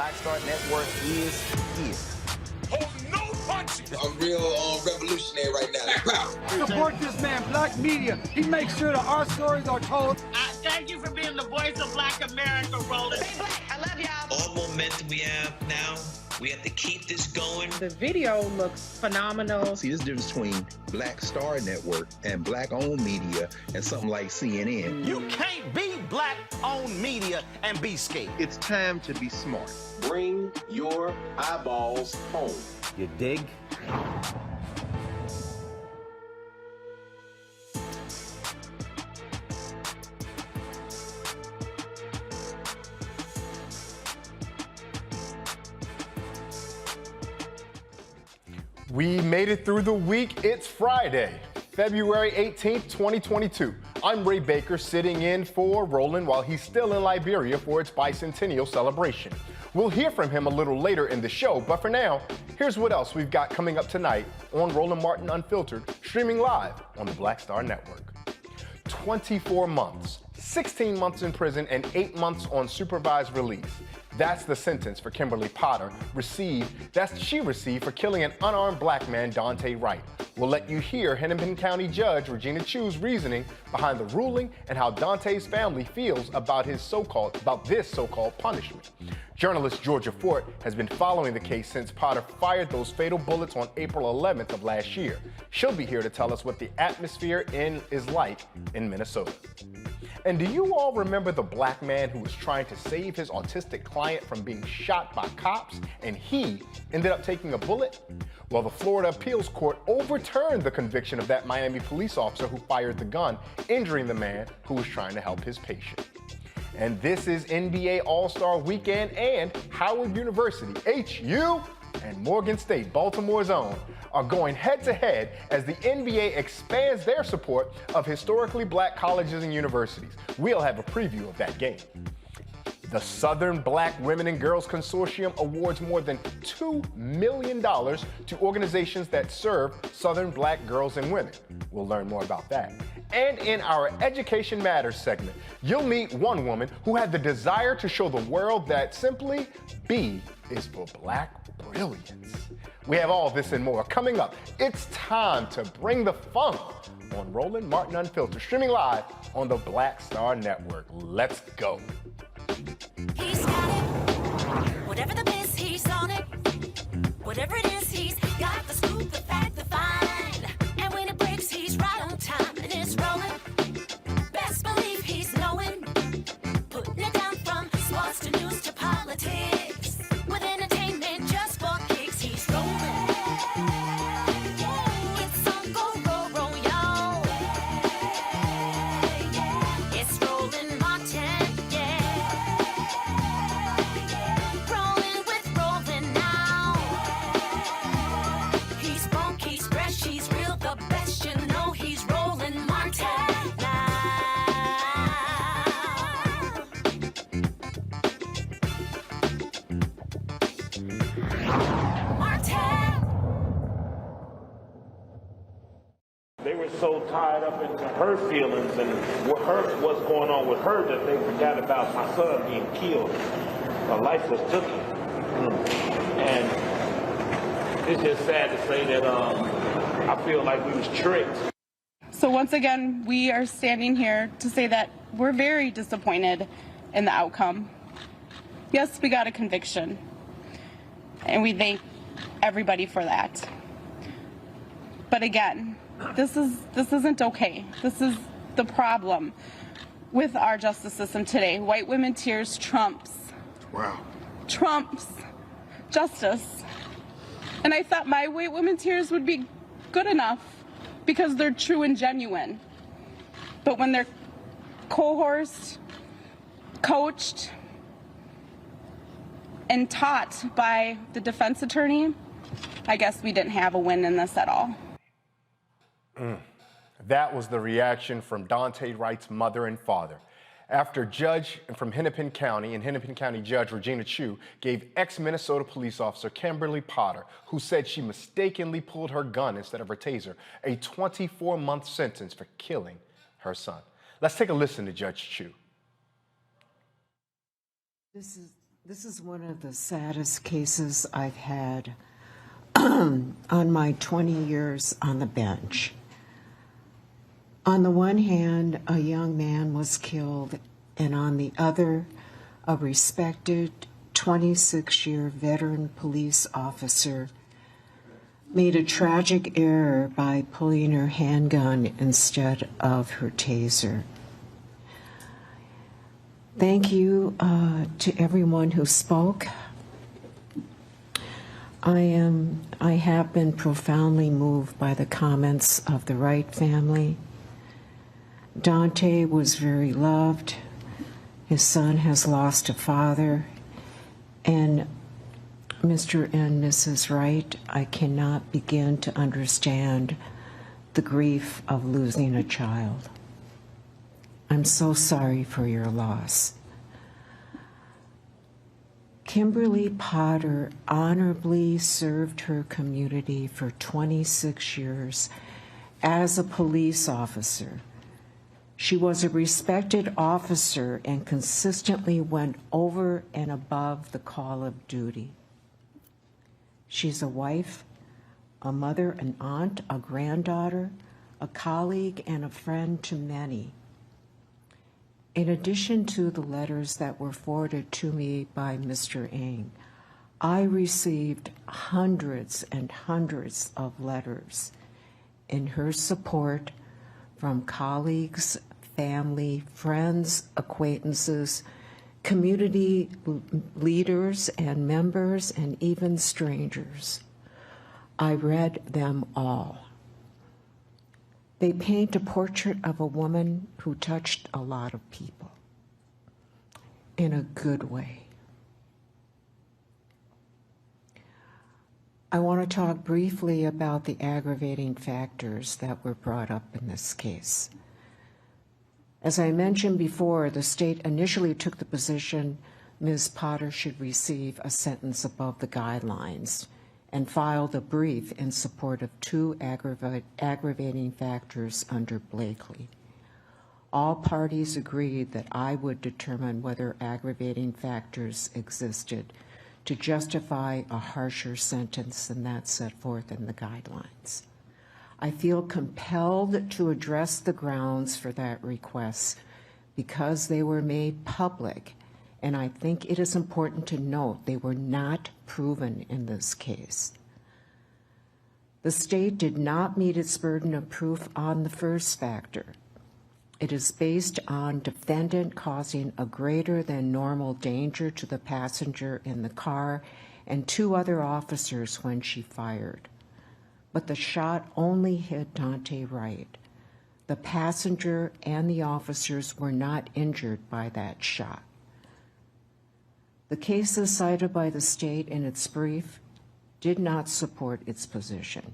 Black Star Network is here. Oh, no punches! I'm real revolutionary right now. Support this man, Black Media. He makes sure that our stories are told. Thank you for being the voice of Black America, Roland. Stay black. I love y'all. All momentum we have now, we have to keep this going. The video looks phenomenal. See, there's a difference between Black Star Network and Black-owned media and something like CNN. You can't be Black-owned media and be scared. It's time to be smart. Bring your eyeballs home. You dig? We made it through the week. It's Friday, February 18th, 2022. I'm Ray Baker, sitting in for Roland while he's still in Liberia for its bicentennial celebration. We'll hear from him a little later in the show, but for now, here's what else we've got coming up tonight on Roland Martin Unfiltered, streaming live on the Black Star Network. 24 months, 16 months in prison, and 8 months on supervised release. That's the sentence for Kimberly Potter she received for killing an unarmed black man, Daunte Wright. We'll let you hear Hennepin County Judge Regina Chu's reasoning behind the ruling and how Daunte's family feels about this so-called punishment. Journalist Georgia Fort has been following the case since Potter fired those fatal bullets on April 11th of last year. She'll be here to tell us what the atmosphere is like in Minnesota. And do you all remember the black man who was trying to save his autistic client from being shot by cops and he ended up taking a bullet? Well, the Florida Appeals Court overturned the conviction of that Miami police officer who fired the gun, injuring the man who was trying to help his patient. And this is NBA All-Star Weekend, and Howard University, HU, and Morgan State, Baltimore's own, are going head-to-head as the NBA expands their support of historically black colleges and universities. We'll have a preview of that game. The Southern Black Women and Girls Consortium awards more than $2 million to organizations that serve Southern black girls and women. We'll learn more about that. And in our Education Matters segment, you'll meet one woman who had the desire to show the world that simply B is for black brilliance. We have all this and more coming up. It's time to bring the funk on Roland Martin Unfiltered, streaming live on the Black Star Network. Let's go. He's got it. Whatever the biz, he's on it. Whatever it is, he's got the scoop, the fact, the find. And when it breaks, he's right on time and it's rolling. Best believe he's knowing. Putting it down from sports to news to politics. With entertainment just for kicks, he's rolling. It's on go, y'all. It's Roland Martin. Rolling with Roland now. He's funky, he's fresh, he's real, the best, you know he's Roland Martin now. They were so tied up into her feelings and what's going on with her that they forgot about my son being killed. Her life was taken. And it's just sad to say that I feel like we was tricked. So once again, we are standing here to say that we're very disappointed in the outcome. Yes, we got a conviction, and we thank everybody for that. But again, this isn't okay. This is the problem with our justice system today. White women tears trumps. Wow. Trumps justice. And I thought my white women tears would be good enough because they're true and genuine. But when they're coerced, coached, and taught by the defense attorney, I guess we didn't have a win in this at all. That was the reaction from Daunte Wright's mother and father. After Judge from Hennepin County and Hennepin County Judge Regina Chu gave ex-Minnesota police officer Kimberly Potter, who said she mistakenly pulled her gun instead of her taser, a 24-month sentence for killing her son. Let's take a listen to Judge Chu. This is This is one of the saddest cases I've had on my 20 years on the bench. On the one hand, a young man was killed, and on the other, a respected 26-year veteran police officer made a tragic error by pulling her handgun instead of her taser. Thank you to everyone who spoke. I have been profoundly moved by the comments of the Wright family. Dante was very loved. His son has lost a father. And Mr. and Mrs. Wright, I cannot begin to understand the grief of losing a child. I'm so sorry for your loss. Kimberly Potter honorably served her community for 26 years as a police officer. She was a respected officer and consistently went over and above the call of duty. She's a wife, a mother, an aunt, a granddaughter, a colleague, and a friend to many. In addition to the letters that were forwarded to me by Mr. Ng, I received hundreds and hundreds of letters in her support from colleagues, family, friends, acquaintances, community leaders and members, and even strangers. I read them all. They paint a portrait of a woman who touched a lot of people in a good way. I want to talk briefly about the aggravating factors that were brought up in this case. As I mentioned before, the state initially took the position Ms. Potter should receive a sentence above the guidelines and filed a brief in support of two aggravating factors under Blakely. All parties agreed that I would determine whether aggravating factors existed to justify a harsher sentence than that set forth in the guidelines. I feel compelled to address the grounds for that request because they were made public, and I think it is important to note they were not proven in this case. The state did not meet its burden of proof on the first factor. It is based on defendant causing a greater than normal danger to the passenger in the car and two other officers when she fired. But the shot only hit Dante Wright. The passenger and the officers were not injured by that shot. The cases cited by the state in its brief did not support its position.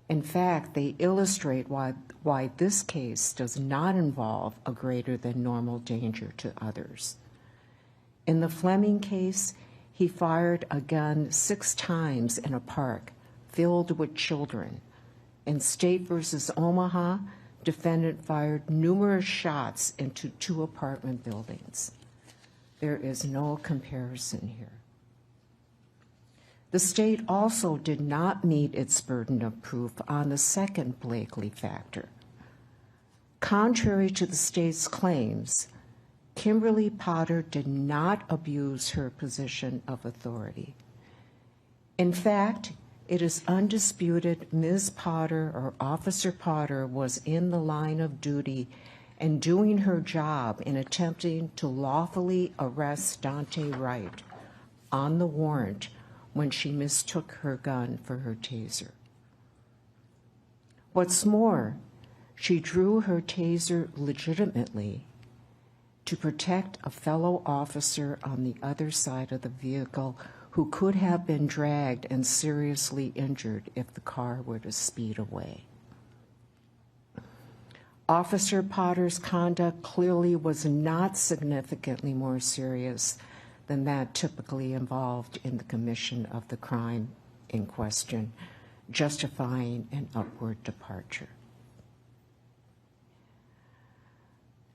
In fact, they illustrate why this case does not involve a greater than normal danger to others. In the Fleming case, he fired a gun 6 times in a park filled with children. In State versus Omaha, defendant fired numerous shots into 2 apartment buildings. There is no comparison here. The state also did not meet its burden of proof on the second Blakely factor. Contrary to the state's claims, Kimberly Potter did not abuse her position of authority. In fact, it is undisputed Ms. Potter or Officer Potter was in the line of duty and doing her job in attempting to lawfully arrest Dante Wright on the warrant when she mistook her gun for her taser. What's more, she drew her taser legitimately to protect a fellow officer on the other side of the vehicle who could have been dragged and seriously injured if the car were to speed away. Officer Potter's conduct clearly was not significantly more serious than that typically involved in the commission of the crime in question, justifying an upward departure.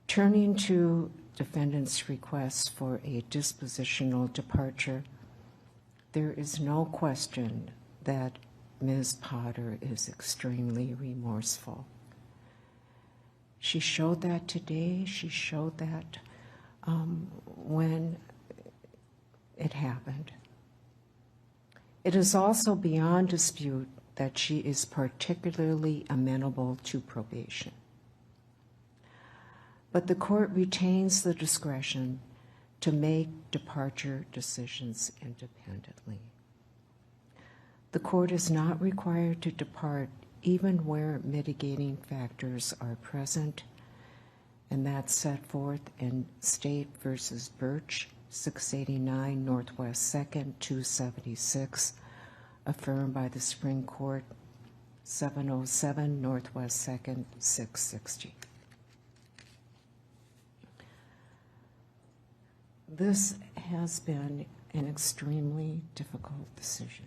Turning to defendant's request for a dispositional departure, there is no question that Ms. Potter is extremely remorseful. She showed that today. She showed that when it happened. It is also beyond dispute that she is particularly amenable to probation. But the court retains the discretion to make departure decisions independently. The court is not required to depart even where mitigating factors are present, and that's set forth in State versus Birch, 689 Northwest 2nd, 276, affirmed by the Supreme Court, 707 Northwest 2nd, 660. This has been an extremely difficult decision.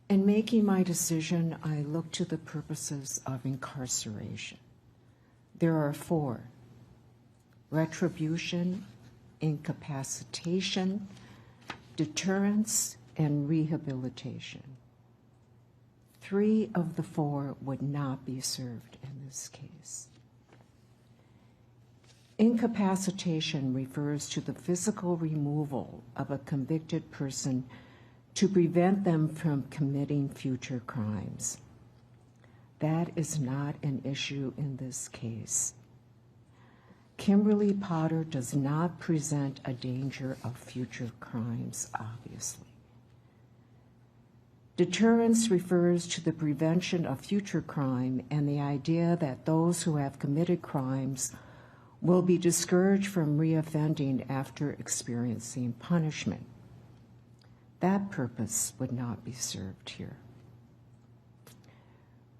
In making my decision, I looked to the purposes of incarceration. There are 4: retribution, incapacitation, deterrence, and rehabilitation. 3 of the 4 would not be served in this case. Incapacitation refers to the physical removal of a convicted person to prevent them from committing future crimes. That is not an issue in this case. Kimberly Potter does not present a danger of future crimes, obviously. Deterrence refers to the prevention of future crime and the idea that those who have committed crimes will be discouraged from reoffending after experiencing punishment. That purpose would not be served here.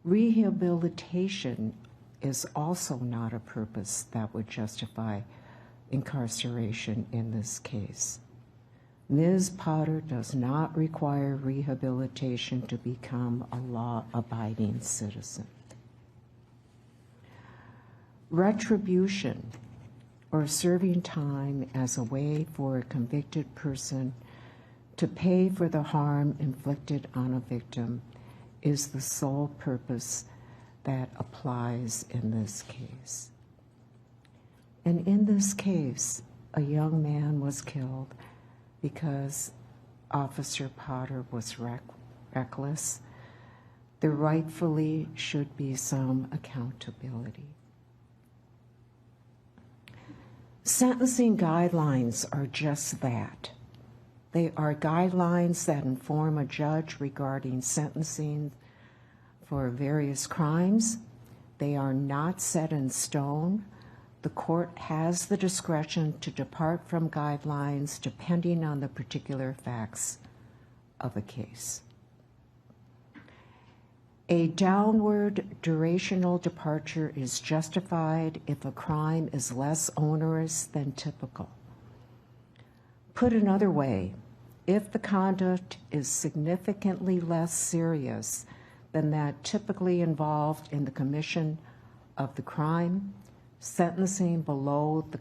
Rehabilitation is also not a purpose that would justify incarceration in this case. Ms. Potter does not require rehabilitation to become a law-abiding citizen. Retribution, or serving time as a way for a convicted person to pay for the harm inflicted on a victim, is the sole purpose that applies in this case. And in this case, a young man was killed because Officer Potter was reckless. There rightfully should be some accountability. Sentencing guidelines are just that. They are guidelines that inform a judge regarding sentencing for various crimes. They are not set in stone. The court has the discretion to depart from guidelines depending on the particular facts of a case. A downward durational departure is justified if a crime is less onerous than typical. Put another way, if the conduct is significantly less serious than that typically involved in the commission of the crime, sentencing below the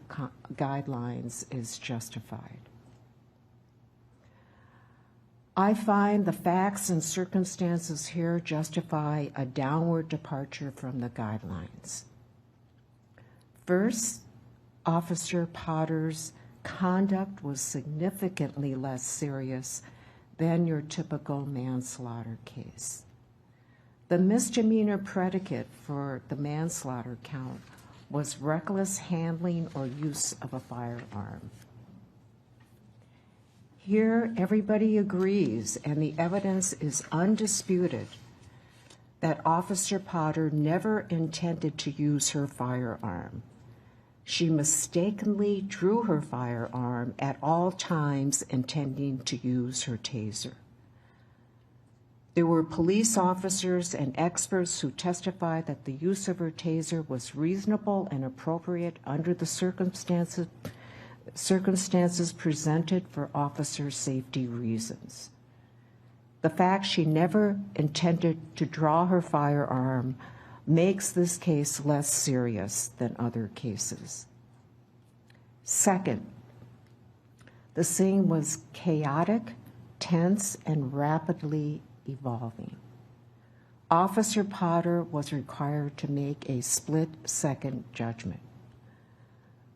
guidelines is justified. I find the facts and circumstances here justify a downward departure from the guidelines. First, Officer Potter's conduct was significantly less serious than your typical manslaughter case. The misdemeanor predicate for the manslaughter count was reckless handling or use of a firearm. Here, everybody agrees, and the evidence is undisputed, that Officer Potter never intended to use her firearm. She mistakenly drew her firearm at all times, intending to use her taser. There were police officers and experts who testified that the use of her taser was reasonable and appropriate under the circumstances presented for officer safety reasons. The fact she never intended to draw her firearm makes this case less serious than other cases. Second, the scene was chaotic, tense, and rapidly evolving. Officer Potter was required to make a split-second judgment.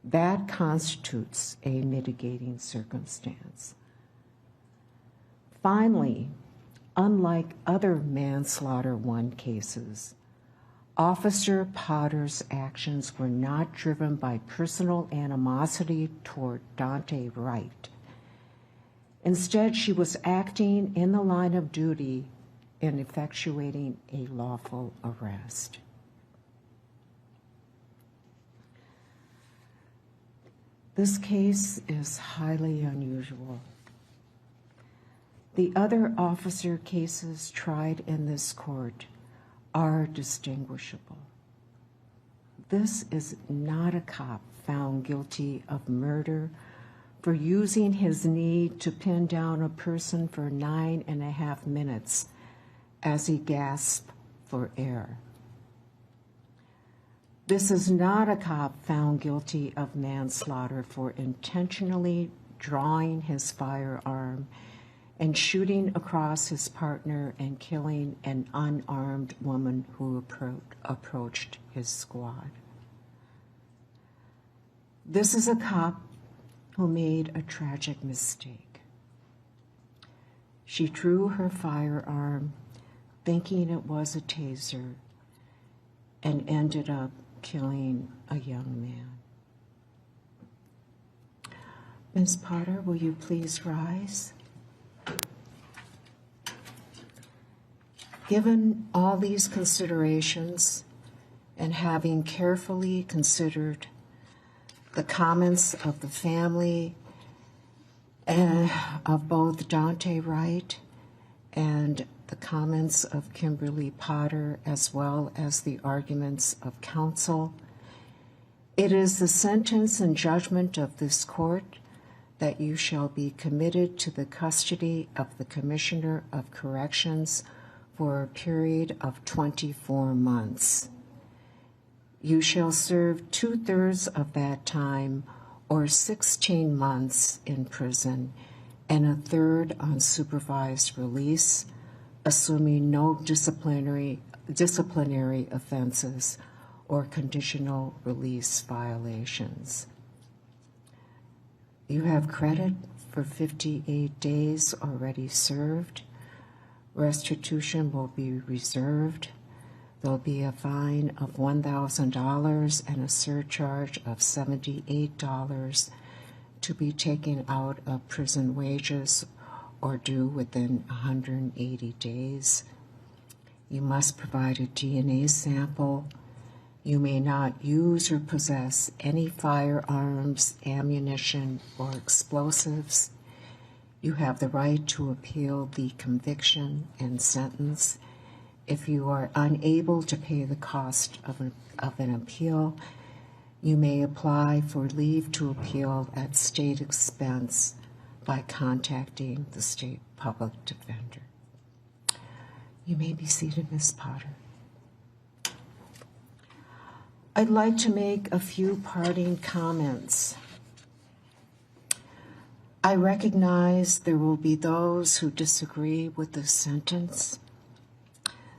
That constitutes a mitigating circumstance. Finally, unlike other manslaughter 1 cases, Officer Potter's actions were not driven by personal animosity toward Dante Wright. Instead, she was acting in the line of duty in effectuating a lawful arrest. This case is highly unusual. The other officer cases tried in this court are distinguishable. This is not a cop found guilty of murder for using his need to pin down a person for 9.5 minutes as he gasped for air. This is not a cop found guilty of manslaughter for intentionally drawing his firearm and shooting across his partner and killing an unarmed woman who approached his squad. This is a cop who made a tragic mistake. She drew her firearm thinking it was a taser and ended up killing a young man. Ms. Potter, will you please rise? Given all these considerations and having carefully considered the comments of the family of both Dante Wright and the comments of Kimberly Potter, as well as the arguments of counsel, it is the sentence and judgment of this court that you shall be committed to the custody of the Commissioner of Corrections for a period of 24 months. You shall serve 2/3 of that time, or 16 months in prison, and 1/3 on supervised release, assuming no disciplinary offenses or conditional release violations. You have credit for 58 days already served. Restitution will be reserved. There'll be a fine of $1,000 and a surcharge of $78 to be taken out of prison wages or due within 180 days. You must provide a DNA sample. You may not use or possess any firearms, ammunition, or explosives. You have the right to appeal the conviction and sentence. If you are unable to pay the cost of an appeal, you may apply for leave to appeal at state expense by contacting the state public defender. You may be seated, Ms. Potter. I'd like to make a few parting comments. I recognize there will be those who disagree with this sentence,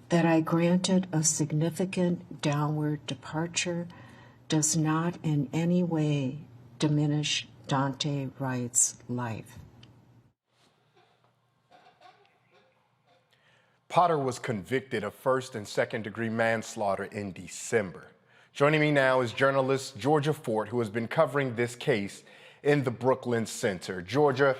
that I granted a significant downward departure does not in any way diminish Dante Wright's life. Potter was convicted of first and second degree manslaughter in December. Joining me now is journalist Georgia Fort, who has been covering this case in the Brooklyn Center. Georgia,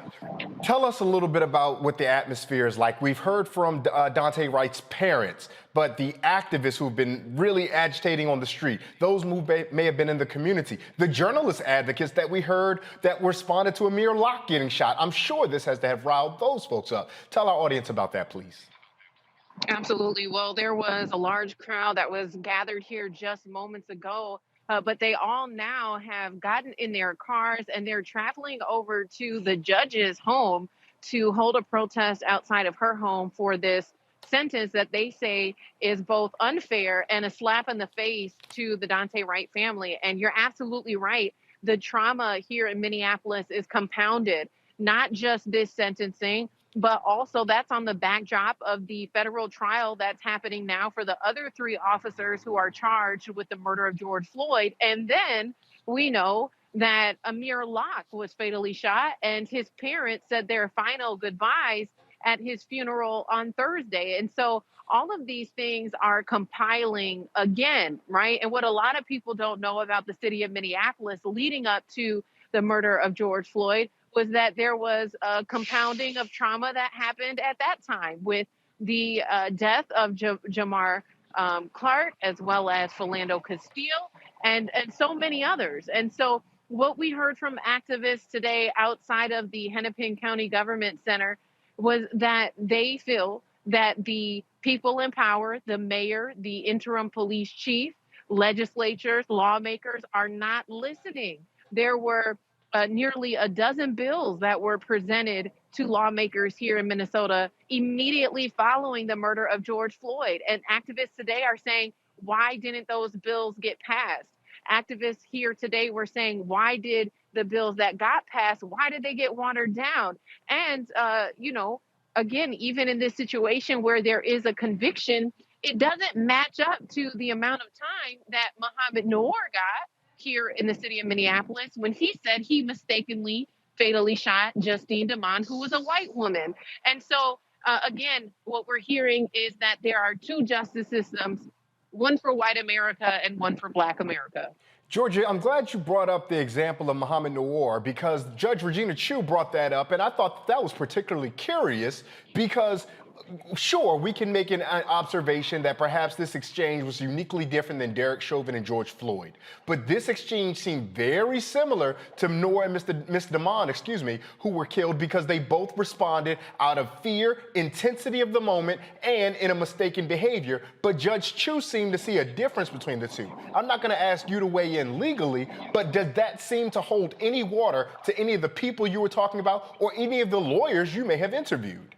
tell us a little bit about what the atmosphere is like. We've heard from Dante Wright's parents, but the activists who've been really agitating on the street, those who may have been in the community, the journalist advocates that we heard that responded to Amir Locke getting shot. I'm sure this has to have riled those folks up. Tell our audience about that, please. Absolutely. Well, there was a large crowd that was gathered here just moments ago, but they all now have gotten in their cars and they're traveling over to the judge's home to hold a protest outside of her home for this sentence that they say is both unfair and a slap in the face to the Daunte Wright family. And you're absolutely right. The trauma here in Minneapolis is compounded, not just this sentencing, but also that's on the backdrop of the federal trial that's happening now for the other 3 officers who are charged with the murder of George Floyd. And then we know that Amir Locke was fatally shot, and his parents said their final goodbyes at his funeral on Thursday. And so all of these things are compiling again, right? And what a lot of people don't know about the city of Minneapolis leading up to the murder of George Floyd was that there was a compounding of trauma that happened at that time with the death of Jamar Clark, as well as Philando Castile, and so many others. And so what we heard from activists today outside of the Hennepin County Government Center was that they feel that the people in power, the mayor, the interim police chief, legislatures, lawmakers are not listening. There were nearly a dozen bills that were presented to lawmakers here in Minnesota immediately following the murder of George Floyd. And activists today are saying, why didn't those bills get passed? Activists here today were saying, why did the bills that got passed, why did they get watered down? And, again, even in this situation where there is a conviction, it doesn't match up to the amount of time that Mohamed Noor got here in the city of Minneapolis when he said he mistakenly fatally shot Justine DeMond, who was a white woman. And so, again, what we're hearing is that there are 2 justice systems, one for white America and one for Black America. Georgia, I'm glad you brought up the example of Mohamed Noor because Judge Regina Chu brought that up, and I thought that was particularly curious because sure, we can make an observation that perhaps this exchange was uniquely different than Derek Chauvin and George Floyd. But this exchange seemed very similar to Noor and Miss DeMond, who were killed because they both responded out of fear, intensity of the moment, and in a mistaken behavior. But Judge Chu seemed to see a difference between the 2. I'm not going to ask you to weigh in legally, but does that seem to hold any water to any of the people you were talking about or any of the lawyers you may have interviewed?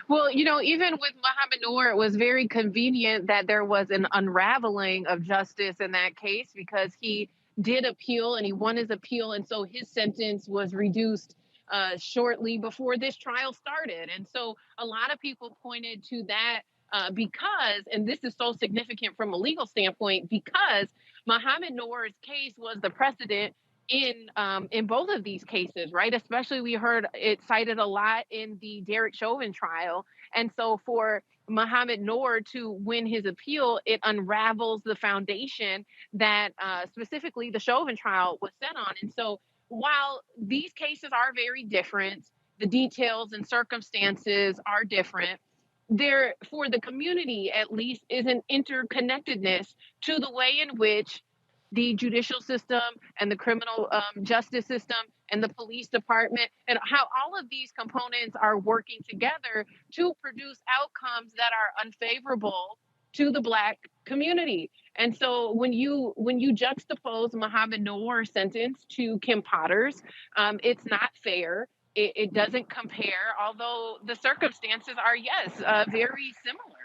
Well, even with Mohamed Noor, it was very convenient that there was an unraveling of justice in that case because he did appeal and he won his appeal. And so his sentence was reduced shortly before this trial started. And so a lot of people pointed to that because, and this is so significant from a legal standpoint, because Mohamed Noor's case was the precedent in both of these cases, right? Especially we heard it cited a lot in the Derek Chauvin trial. And so for Mohamed Noor to win his appeal, it unravels the foundation that specifically the Chauvin trial was set on. And so while these cases are very different, the details and circumstances are different, there, for the community at least, is an interconnectedness to the way in which the judicial system and the criminal justice system and the police department and how all of these components are working together to produce outcomes that are unfavorable to the Black community. And so when you juxtapose Mohamed Noor's sentence to Kim Potter's, it's not fair. It doesn't compare, although the circumstances are, yes, very similar.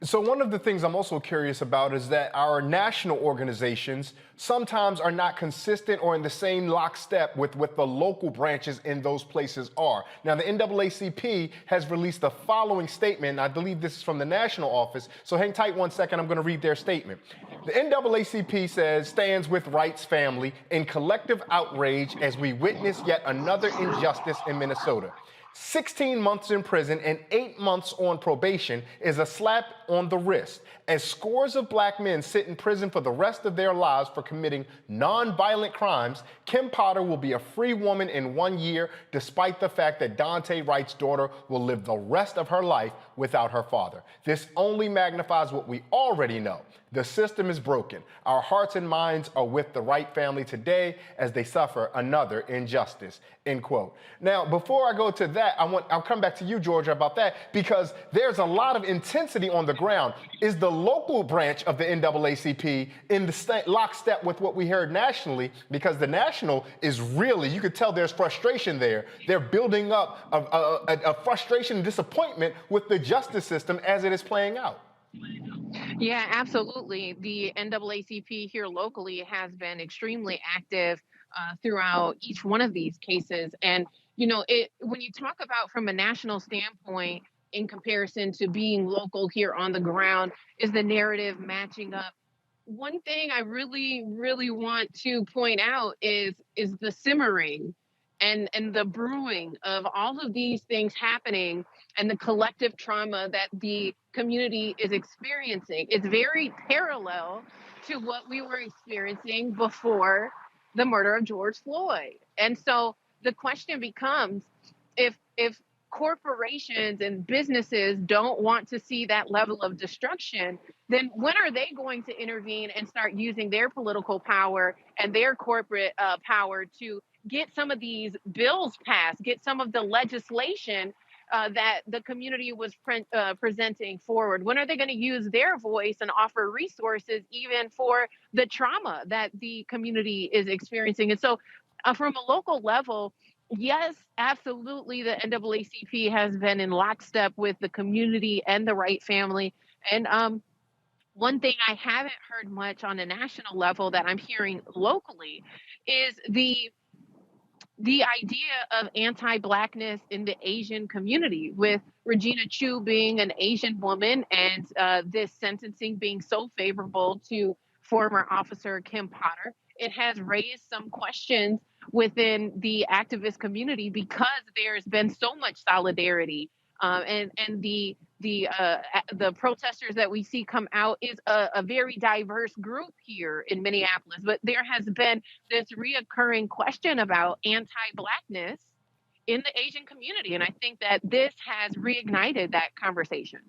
So one of the things I'm also curious about is that our national organizations sometimes are not consistent or in the same lockstep with what the local branches in those places are. Now, the NAACP has released the following statement, and I believe this is from the national office, so hang tight 1 second, I'm going to read their statement. The NAACP stands with Wright's family in collective outrage as we witness yet another injustice in Minnesota. 16 months in prison and 8 months on probation is a slap on the wrist as scores of Black men sit in prison for the rest of their lives for committing non-violent crimes. Kim Potter will be a free woman in 1 year, despite the fact that Daunte Wright's daughter will live the rest of her life without her father. This only magnifies what we already know, The system is broken. Our hearts and minds are with the Wright family today as they suffer another injustice, end quote. Now, before I go to that, I'll come back to you, Georgia, about that, because there's a lot of intensity on the ground. Is the local branch of the NAACP in the lockstep with what we heard nationally? Because the national is really, you could tell there's frustration there. They're building up a frustration and disappointment with the justice system as it is playing out. Yeah, absolutely. The NAACP here locally has been extremely active throughout each one of these cases. And, you know, when you talk about from a national standpoint in comparison to being local here on the ground, is the narrative matching up? One thing I really, really want to point out is the simmering and the brewing of all of these things happening and the collective trauma that the community is experiencing. It's very parallel to what we were experiencing before the murder of George Floyd. And so the question becomes, if corporations and businesses don't want to see that level of destruction, then when are they going to intervene and start using their political power and their corporate power to get some of these bills passed, get some of the legislation that the community was presenting forward? When are they going to use their voice and offer resources even for the trauma that the community is experiencing? And so from a local level, yes, absolutely, the NAACP has been in lockstep with the community and the Wright family. And one thing I haven't heard much on a national level that I'm hearing locally is the idea of anti-Blackness in the Asian community, with Regina Chu being an Asian woman and this sentencing being so favorable to former officer Kim Potter. It has raised some questions within the activist community because there's been so much solidarity, and the protesters that we see come out is a very diverse group here in Minneapolis. But there has been this reoccurring question about anti-Blackness in the Asian community, and I think that this has reignited that conversation.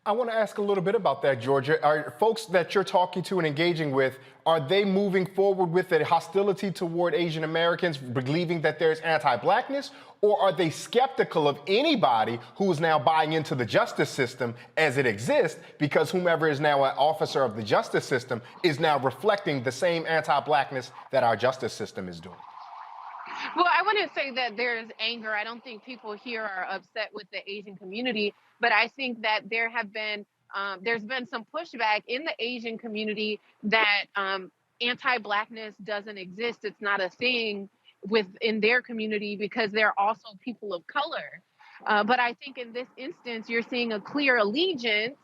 I want to ask a little bit about that, Georgia. Are folks that you're talking to and engaging with, are they moving forward with a hostility toward Asian Americans, believing that there's anti-Blackness, or are they skeptical of anybody who is now buying into the justice system as it exists, because whomever is now an officer of the justice system is now reflecting the same anti-Blackness that our justice system is doing? Well, I wouldn't say that there's anger. I don't think people here are upset with the Asian community, but I think that there's been some pushback in the Asian community that anti-Blackness doesn't exist. It's not a thing within their community because they're also people of color. But I think in this instance, you're seeing a clear allegiance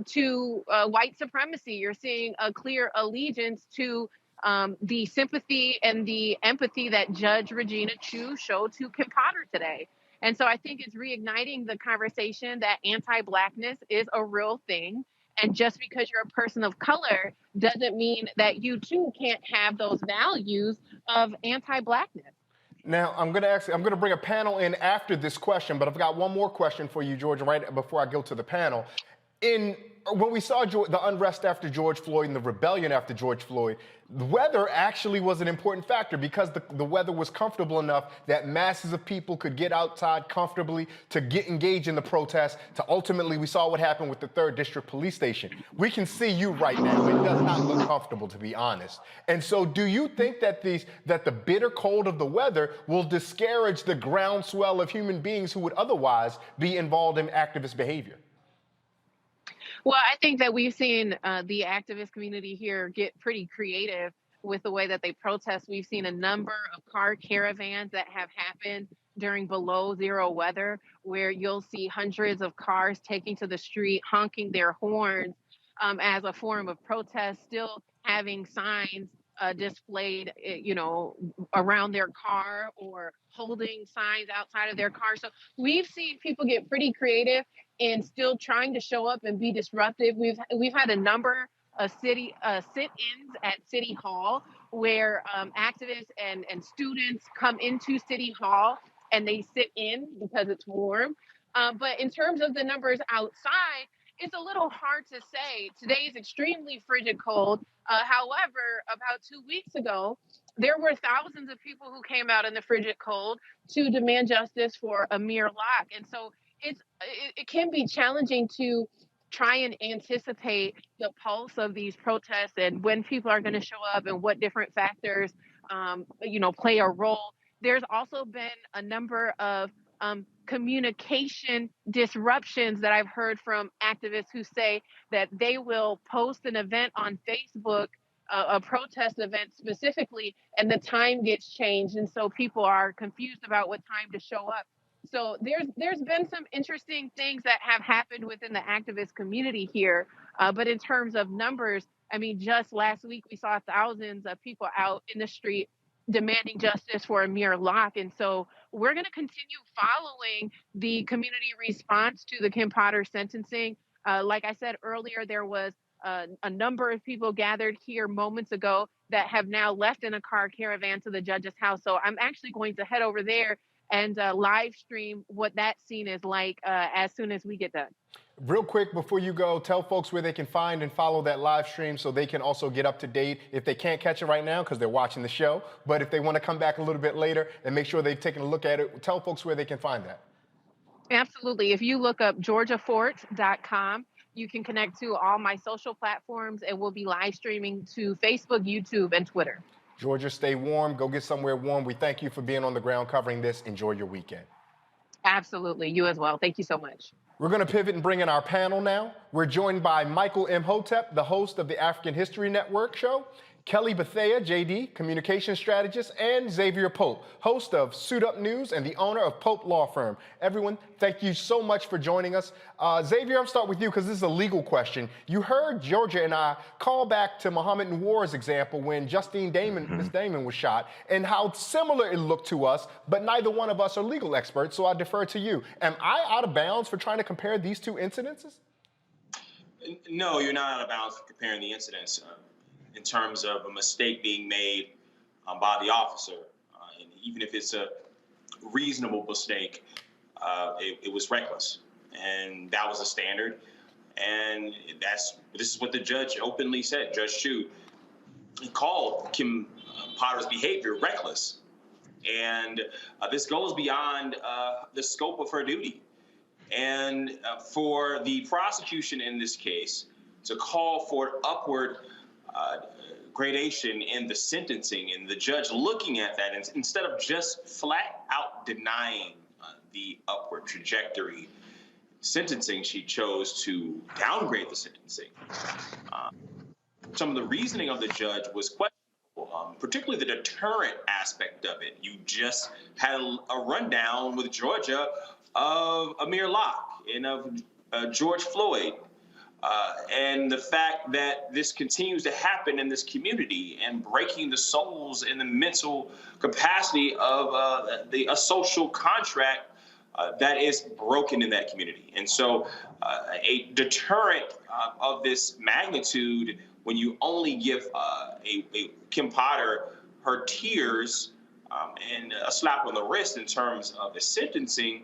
to white supremacy. You're seeing a clear allegiance to the sympathy and the empathy that Judge Regina Chu showed to Kim Potter today. And so I think it's reigniting the conversation that anti-Blackness is a real thing. And just because you're a person of color doesn't mean that you too can't have those values of anti-Blackness. Now, I'm going to bring a panel in after this question, but I've got one more question for you, Georgia, right before I go to the panel. When we saw the unrest after George Floyd and the rebellion after George Floyd, the weather actually was an important factor because the weather was comfortable enough that masses of people could get outside comfortably to get engaged in the protests. To ultimately, we saw what happened with the 3rd District Police Station. We can see you right now. It does not look comfortable, to be honest. And so do you think that the bitter cold of the weather will discourage the groundswell of human beings who would otherwise be involved in activist behavior? Well, I think that we've seen the activist community here get pretty creative with the way that they protest. We've seen a number of car caravans that have happened during below zero weather, where you'll see hundreds of cars taking to the street, honking their horns as a form of protest, still having signs displayed, around their car or holding signs outside of their car. So we've seen people get pretty creative and still trying to show up and be disruptive. We've had a number of sit-ins at City Hall where activists and students come into City Hall and they sit in because it's warm. But in terms of the numbers outside, it's a little hard to say. Today is extremely frigid cold. However, about 2 weeks ago, there were thousands of people who came out in the frigid cold to demand justice for Amir Locke. And so it can be challenging to try and anticipate the pulse of these protests and when people are going to show up and what different factors, play a role. There's also been a number of communication disruptions that I've heard from activists who say that they will post an event on Facebook, a protest event specifically, and the time gets changed. And so people are confused about what time to show up. So there's been some interesting things that have happened within the activist community here. But in terms of numbers, I mean, just last week we saw thousands of people out in the street demanding justice for Amir Locke. And so we're going to continue following the community response to the Kim Potter sentencing. Like I said earlier, there was a number of people gathered here moments ago that have now left in a car caravan to the judge's house. So I'm actually going to head over there and live stream what that scene is like as soon as we get done. Real quick, before you go, tell folks where they can find and follow that live stream so they can also get up to date if they can't catch it right now because they're watching the show. But if they want to come back a little bit later and make sure they've taken a look at it, tell folks where they can find that. Absolutely. If you look up georgiafort.com, you can connect to all my social platforms, and we'll be live streaming to Facebook, YouTube, and Twitter. Georgia, stay warm. Go get somewhere warm. We thank you for being on the ground covering this. Enjoy your weekend. Absolutely. You as well. Thank you so much. We're going to pivot and bring in our panel now. We're joined by Michael Imhotep, the host of the African History Network show, Kelly Bethea, JD, communication strategist, and Xavier Pope, host of Suit Up News and the owner of Pope Law Firm. Everyone, thank you so much for joining us. Xavier, I'll start with you because this is a legal question. You heard Georgia and I call back to Muhammad Noor's example when Justine Damon, Miss Damon was shot, and how similar it looked to us, but neither one of us are legal experts, so I defer to you. Am I out of bounds for trying to compare these two incidences? No, you're not out of bounds for comparing the incidents. In terms of a mistake being made by the officer. And even if it's a reasonable mistake, it was reckless. And that was the standard. And this is what the judge openly said. Judge Chu called Kim Potter's behavior reckless. And this goes beyond the scope of her duty. And for the prosecution in this case to call for upward gradation in the sentencing and the judge looking at that and instead of just flat out denying the upward trajectory sentencing, she chose to downgrade the sentencing. Some of the reasoning of the judge was questionable, particularly the deterrent aspect of it. You just had a rundown with Georgia of Amir Locke and of George Floyd. And the fact that this continues to happen in this community and breaking the souls and the mental capacity of a social contract that is broken in that community. And so a deterrent of this magnitude, when you only give a Kim Potter her tears and a slap on the wrist in terms of the sentencing,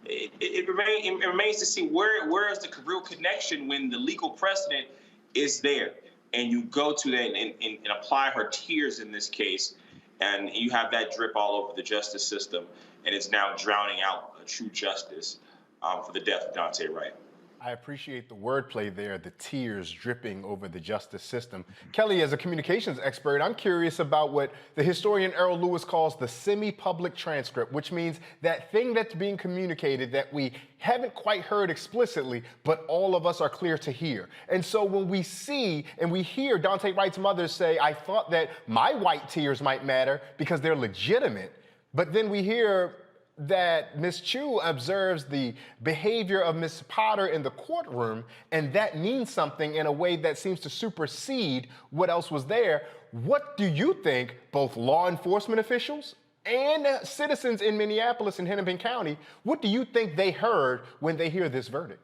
it remains to see where is the real connection when the legal precedent is there, and you go to that and apply her tears in this case, and you have that drip all over the justice system, and it's now drowning out a true justice for the death of Daunte Wright. I appreciate the wordplay there, the tears dripping over the justice system. Kelly, as a communications expert, I'm curious about what the historian Errol Lewis calls the semi-public transcript, which means that thing that's being communicated that we haven't quite heard explicitly, but all of us are clear to hear. And so when we see and we hear Daunte Wright's mother say, I thought that my white tears might matter because they're legitimate, but then we hear that Ms. Chu observes the behavior of Ms. Potter in the courtroom, and that means something in a way that seems to supersede what else was there. What do you think both law enforcement officials and citizens in Minneapolis and Hennepin County, what do you think they heard when they hear this verdict?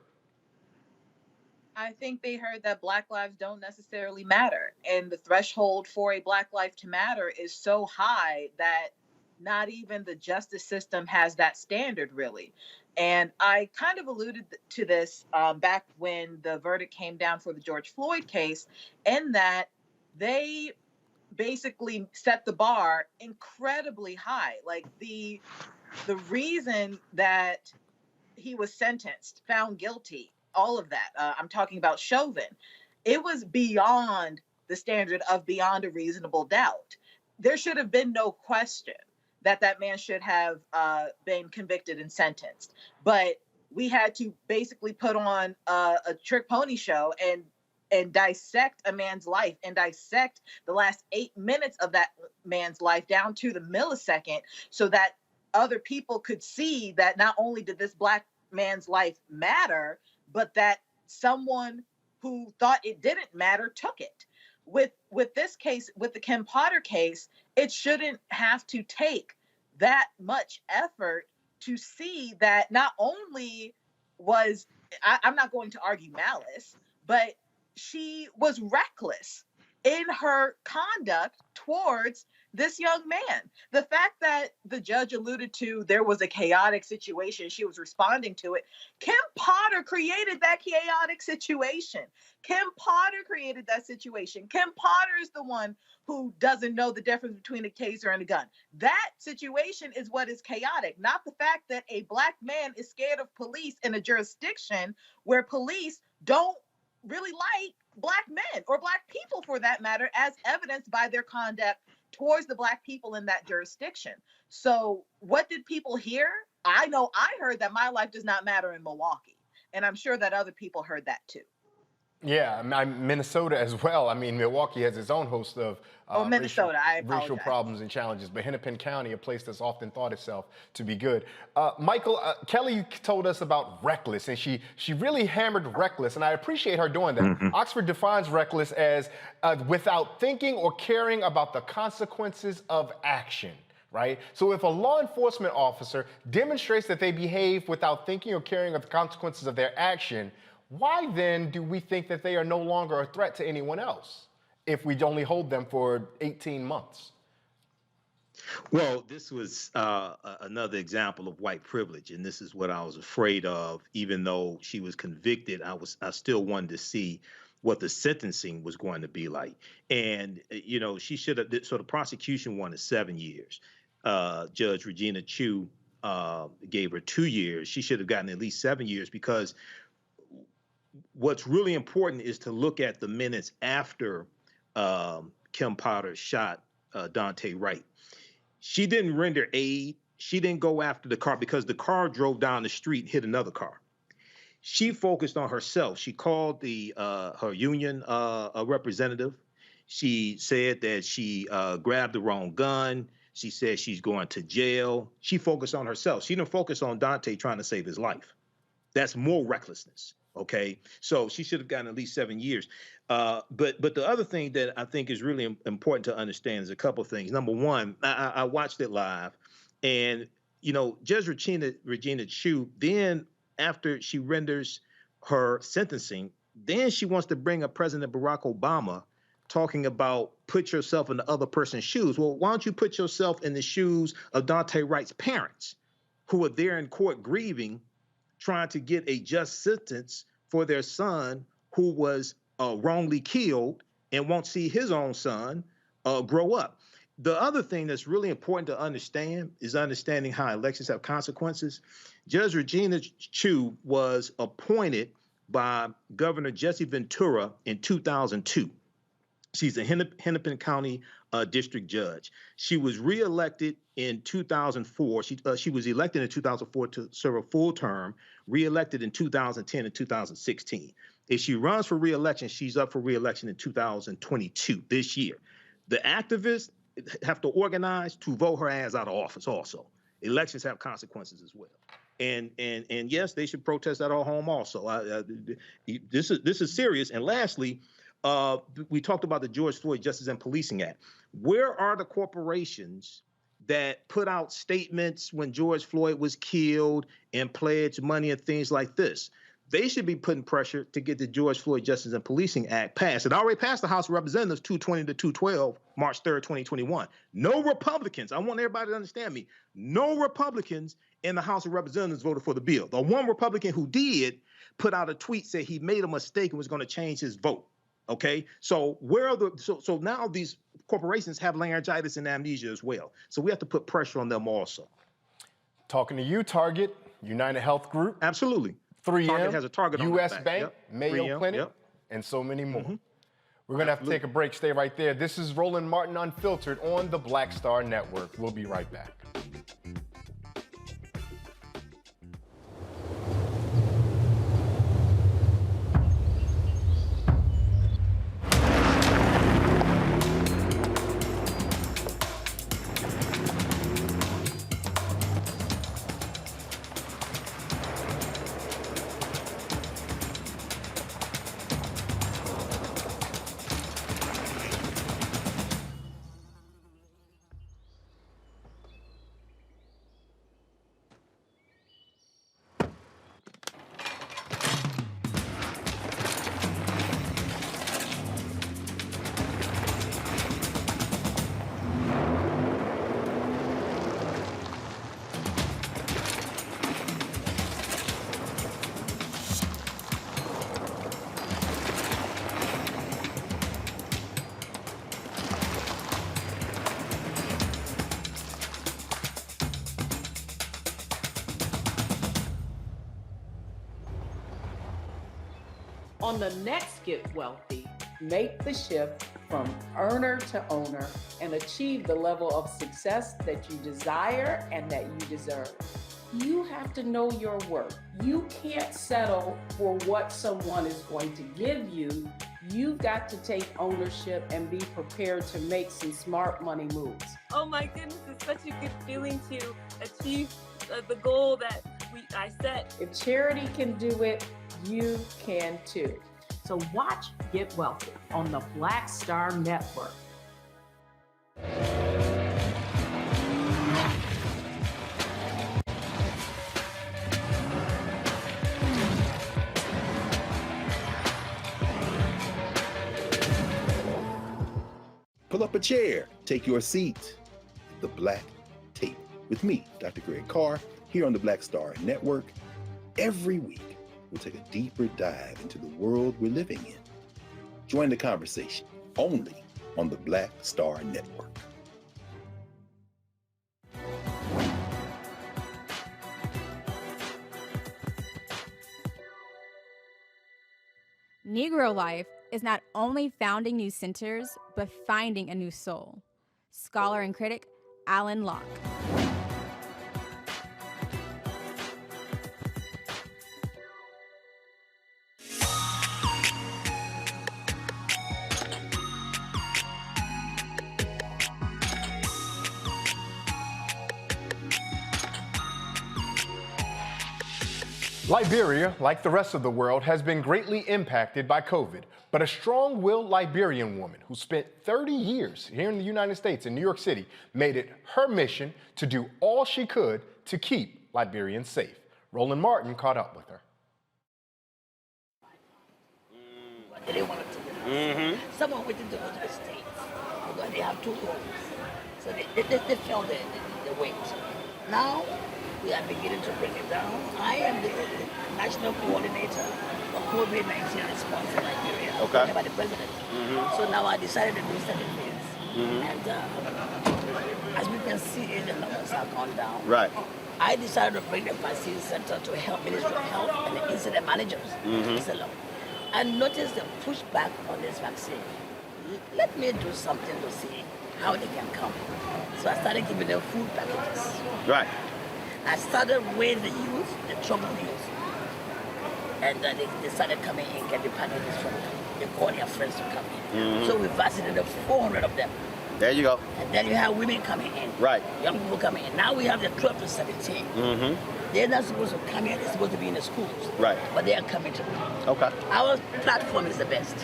I think they heard that Black lives don't necessarily matter, and the threshold for a Black life to matter is so high that not even the justice system has that standard, really. And I kind of alluded to this back when the verdict came down for the George Floyd case, in that they basically set the bar incredibly high. Like the reason that he was sentenced, found guilty, all of that, I'm talking about Chauvin, it was beyond the standard of beyond a reasonable doubt. There should have been no question that that man should have been convicted and sentenced. But we had to basically put on a trick pony show and dissect a man's life and dissect the last 8 minutes of that man's life down to the millisecond, so that other people could see that not only did this Black man's life matter, but that someone who thought it didn't matter took it. With this case, with the Kim Potter case, it shouldn't have to take that much effort to see that not only was, I'm not going to argue malice, but she was reckless in her conduct towards this young man. The fact that the judge alluded to there was a chaotic situation, she was responding to it. Kim Potter created that chaotic situation. Kim Potter created that situation. Kim Potter is the one who doesn't know the difference between a taser and a gun. That situation is what is chaotic, not the fact that a Black man is scared of police in a jurisdiction where police don't really like Black men or Black people, for that matter, as evidenced by their conduct towards the Black people in that jurisdiction. So what did people hear? I know I heard that my life does not matter in Milwaukee, and I'm sure that other people heard that too. Yeah, Minnesota as well. I mean, Milwaukee has its own host of Minnesota, racial problems and challenges, but Hennepin County, a place that's often thought itself to be good. Michael, Kelly told us about reckless, and she really hammered reckless, and I appreciate her doing that. Mm-hmm. Oxford defines reckless as without thinking or caring about the consequences of action. Right? So if a law enforcement officer demonstrates that they behave without thinking or caring of the consequences of their action, why then do we think that they are no longer a threat to anyone else if we only hold them for 18 months? Well, this was another example of white privilege, and this is what I was afraid of. Even though she was convicted, I still wanted to see what the sentencing was going to be like. And, you know, she should have, so the prosecution wanted 7 years. Judge Regina Chu gave her 2 years. She should have gotten at least 7 years, because what's really important is to look at the minutes after Kim Potter shot Daunte Wright. She didn't render aid. She didn't go after the car because the car drove down the street and hit another car. She focused on herself. She called her union representative. She said that she grabbed the wrong gun. She said she's going to jail. She focused on herself. She didn't focus on Daunte trying to save his life. That's more recklessness. Okay, so she should have gotten at least 7 years. But the other thing that I think is really important to understand is a couple of things. Number one, I watched it live, and you know, Judge Regina Chu, then after she renders her sentencing, then she wants to bring up President Barack Obama, talking about put yourself in the other person's shoes. Well, why don't you put yourself in the shoes of Daunte Wright's parents, who are there in court grieving, trying to get a just sentence for their son who was wrongly killed and won't see his own son grow up. The other thing that's really important to understand is understanding how elections have consequences. Judge Regina Chu was appointed by Governor Jesse Ventura in 2002. She's a Hennepin County district judge. She was reelected in 2004. She was elected in 2004 to serve a full term, reelected in 2010 and 2016. If she runs for reelection, she's up for reelection in 2022, this year. The activists have to organize to vote her ass out of office also. Elections have consequences as well. And yes, they should protest at our home also. This is serious. And lastly, we talked about the George Floyd Justice and Policing Act. Where are the corporations that put out statements when George Floyd was killed and pledged money and things like this? they should be putting pressure to get the George Floyd Justice and Policing Act passed. It already passed the House of Representatives 220 to 212, March 3rd, 2021. No Republicans, I want everybody to understand me, no Republicans in the House of Representatives voted for the bill. The one Republican who did put out a tweet, said he made a mistake and was going to change his vote. Okay, so so now these corporations have laryngitis and amnesia as well. So we have to put pressure on them also. Talking to you, Target, United Health Group. Absolutely. 3M, Target has a target on U.S. their back. Bank, Yep. Mayo 3M, Clinic, yep. and so many more. We're going to have to take a break. Stay right there. This is Roland Martin Unfiltered on the Black Star Network. We'll be right back. On the next Get Wealthy, make the shift from earner to owner and achieve the level of success that you desire and that you deserve. You have to know your worth. You can't settle for what someone is going to give you. You've got to take ownership and be prepared to make some smart money moves. Oh my goodness, it's such a good feeling to achieve the goal that I set. If charity can do it, you can too. So watch Get Wealthy on the Black Star Network. Pull up a chair, take your seat. The Black Tape with me, Dr. Greg Carr, here on the Black Star Network. Every week, we'll take a deeper dive into the world we're living in. Join the conversation only on the Black Star Network. Negro life is not only founding new centers, but finding a new soul. Scholar and critic Alan Locke. Liberia, like the rest of the world, has been greatly impacted by COVID, but a strong-willed Liberian woman who spent 30 years here in the United States, in New York City, made it her mission to do all she could to keep Liberians safe. Roland Martin caught up with her. What did they want to do? Someone went to go to the States because they have 2 homes. So they felt the weight. Now, we are beginning to bring it down. I am the national coordinator for COVID-19 response in Liberia, Okay. by the president. So now I decided to do 7 things. And as we can see, the numbers have gone down. Right. I decided to bring the vaccine center to help Ministry of Health and the incident managers. And notice the pushback on this vaccine. Let me do something to see how they can come. So I started giving them food packages. Right. I started with the youth, the troubled youth. And they started coming in, get the packages from them. They call their friends to come in. So we vaccinated 400 of them. There you go. And then you have women coming in. Right. Young people coming in. Now we have the 12 to 17. They're not supposed to come here, they're supposed to be in the schools. Right. But they are coming to. Okay. Our platform is the best.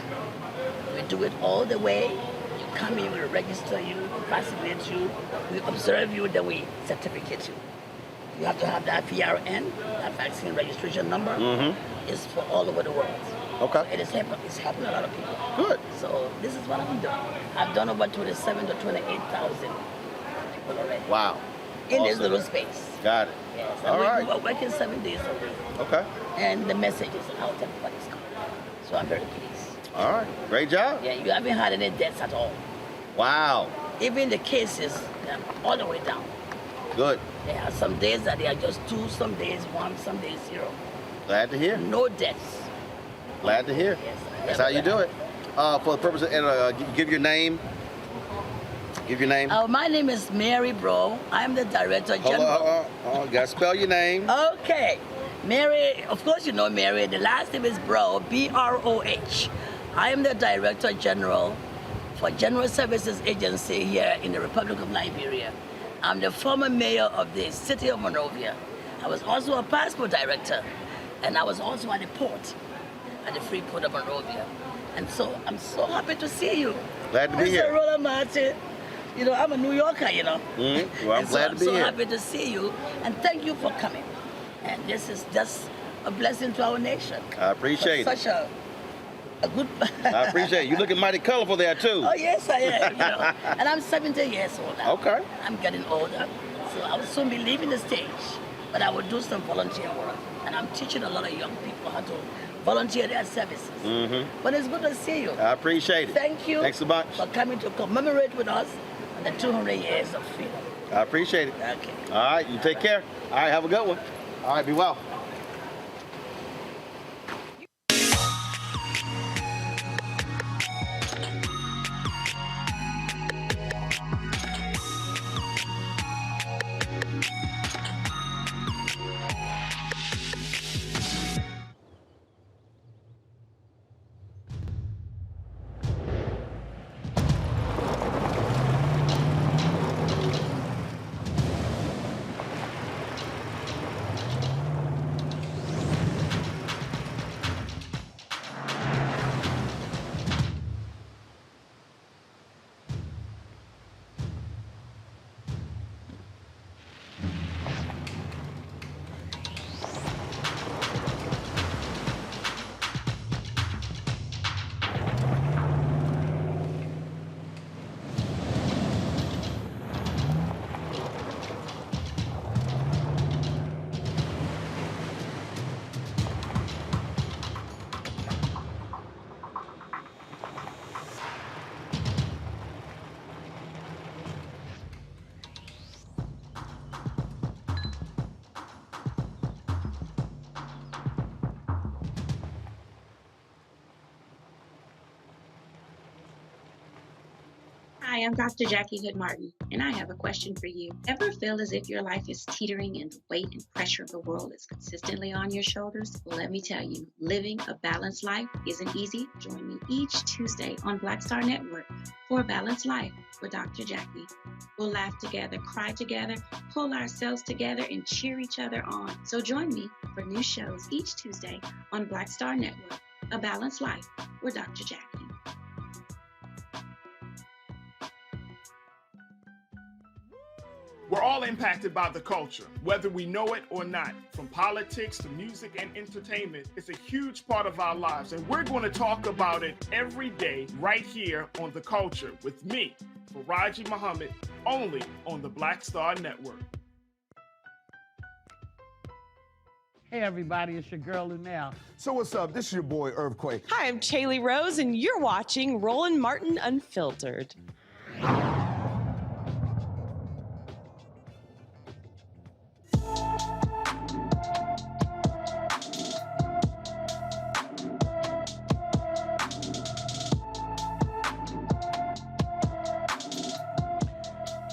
We do it all the way. You come in, we register you, we vaccinate you, we observe you, then we certificate you. You have to have that VRN, that vaccine registration number. It's for all over the world. Okay. It's helping a lot of people. Good. So this is what I'm doing. I've done over 27 to 28,000 people already. Wow. In this Awesome. little space. Got it. Yes. All right. We're working 7 days a week. Okay. And the message is out, everybody's coming. So I'm very pleased. All right. Great job. Yeah, you haven't had any deaths at all. Wow. Even the cases, they're all the way down. Good. There are some days that they are just 2, some days 1, some days 0. Glad to hear. No deaths. Glad to hear. Yes. That's how you do it. For the purpose of, give your name. Give your name. My name is Mary Bro. I'm the Director General. Hold on. You gotta spell your name. Okay. Mary, of course you know Mary. The last name is Bro, B-R-O-H. I am the Director General for General Services Agency here in the Republic of Liberia. I'm the former mayor of the city of Monrovia. I was also a passport director, and I was also at the port, at the free port of Monrovia. And so I'm so happy to see you. Glad to be here. Mr. Roland Martin. You know, I'm a New Yorker, you know. Well, I'm glad to be here. I'm so here. happy to see you, and thank you for coming. And this is just a blessing to our nation. I appreciate it. Such a good... I appreciate it. You looking mighty colorful there, too. Oh, yes, I am, you know. And I'm 70 years old now. Okay. I'm getting older, so I will soon be leaving the stage. But I will do some volunteer work. And I'm teaching a lot of young people how to volunteer their services. But it's good to see you. I appreciate it. Thank you. Thanks a bunch. For coming to commemorate with us on the 200 years of freedom. I appreciate it. Okay. All right, you take care. All right, have a good one. All right, be well. Hi, I'm Dr. Jackie Hood Martin, and I have a question for you. Ever feel as if your life is teetering and the weight and pressure of the world is consistently on your shoulders? Well, let me tell you, living a balanced life isn't easy. Join me each Tuesday on Black Star Network for a Balanced Life with Dr. Jackie. We'll laugh together, cry together, pull ourselves together, and cheer each other on. So join me for new shows each Tuesday on Black Star Network, A Balanced Life with Dr. Jackie. We're all impacted by the culture, whether we know it or not. From politics to music and entertainment, it's a huge part of our lives, and we're going to talk about it every day right here on The Culture with me, Faraji Muhammad, only on the Black Star Network. Hey everybody, it's your girl Lunel. So what's up? This is your boy Earthquake. Hi, I'm Chaley Rose, and you're watching Roland Martin Unfiltered.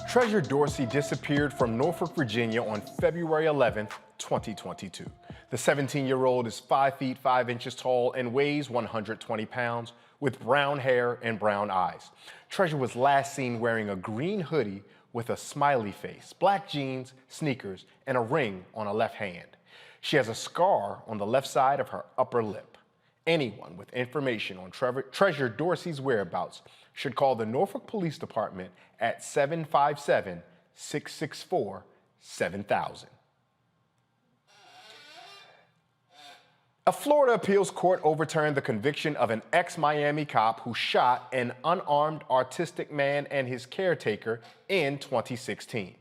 Treasure Dorsey disappeared from Norfolk, Virginia on February 11th, 2022. The 17-year-old is 5 feet 5 inches tall and weighs 120 pounds with brown hair and brown eyes. Treasure was last seen wearing a green hoodie with a smiley face, black jeans, sneakers, and a ring on her left hand. She has a scar on the left side of her upper lip. Anyone with information on Treasure Dorsey's whereabouts should call the Norfolk Police Department at 757-664-7000. A Florida appeals court overturned the conviction of an ex-Miami cop who shot an unarmed autistic man and his caretaker in 2016.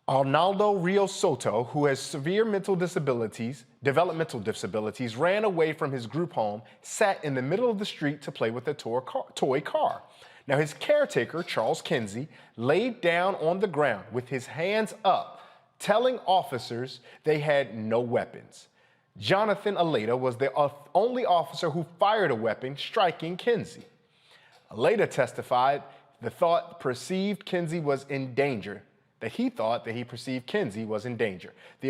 Arnaldo Rios Soto, who has severe developmental disabilities, ran away from his group home, sat in the middle of the street to play with a toy car. Now, his caretaker, Charles Kinsey, laid down on the ground with his hands up, telling officers they had no weapons. Jonathan Aleda was the only officer who fired a weapon, striking Kinsey. Aleda testified he thought Kinsey was in danger. The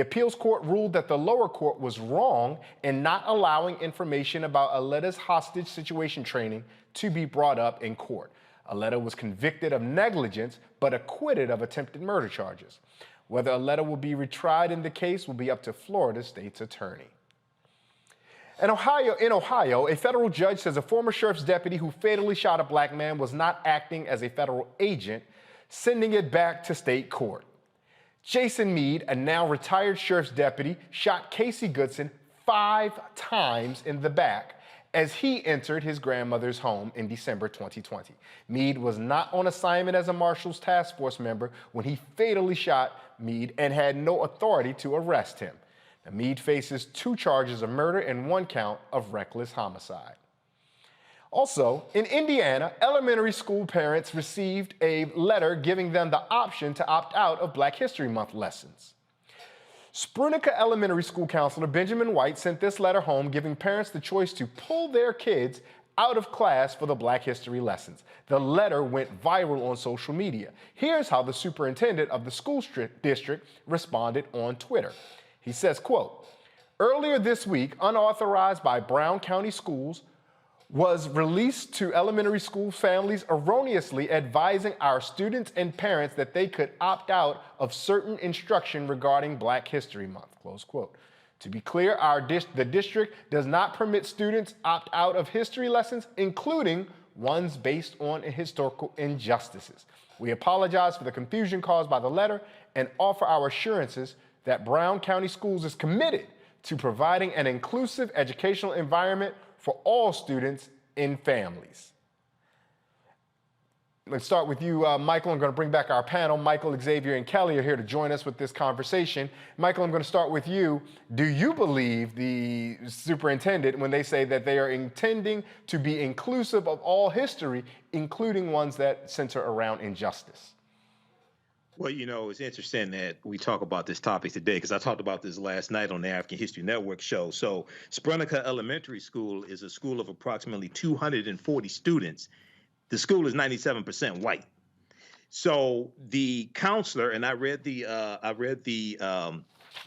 appeals court ruled that the lower court was wrong in not allowing information about Aleda's hostage situation training to be brought up in court. Aleda was convicted of negligence but acquitted of attempted murder charges. Whether Aleda will be retried in the case will be up to Florida state's attorney. In Ohio, a federal judge says a former sheriff's deputy who fatally shot a black man was not acting as a federal agent, sending it back to state court. Jason Meade, a now retired sheriff's deputy, shot Casey Goodson 5 times in the back as he entered his grandmother's home in December 2020. Meade was not on assignment as a Marshals Task Force member when he fatally shot Meade and had no authority to arrest him. Now, Meade faces 2 charges of murder and 1 count of reckless homicide. Also, in Indiana, elementary school parents received a letter giving them the option to opt out of Black History Month lessons. Sprunica Elementary School counselor Benjamin White sent this letter home, giving parents the choice to pull their kids out of class for the Black History lessons. The letter went viral on social media. Here's how the superintendent of the school district responded on Twitter. He says, quote, "Earlier this week, unauthorized by Brown County Schools, was released to elementary school families erroneously advising our students and parents that they could opt out of certain instruction regarding Black History Month," close quote. To be clear, the district does not permit students opt out of history lessons, including ones based on historical injustices. We apologize for the confusion caused by the letter and offer our assurances that Brown County Schools is committed to providing an inclusive educational environment for all students and families. Let's start with you, Michael. I'm going to bring back our panel. Michael, Xavier, and Kelly are here to join us with this conversation. Michael, I'm going to start with you. Do you believe the superintendent when they say that they are intending to be inclusive of all history, including ones that center around injustice? Well, it's interesting that we talk about this topic today because I talked about this last night on the African History Network show. So Sprunica Elementary School is a school of approximately 240 students. The school is 97% white. So the counselor, and I read the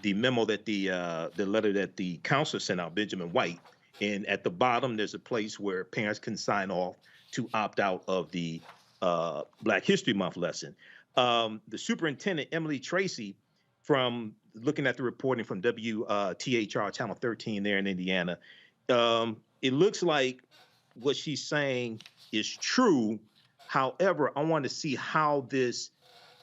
memo that the letter that the counselor sent out, Benjamin White, and at the bottom there's a place where parents can sign off to opt out of the Black History Month lesson. The superintendent, Emily Tracy, from looking at the reporting from WTHR Channel 13 there in Indiana, it looks like what she's saying is true. However, I want to see how this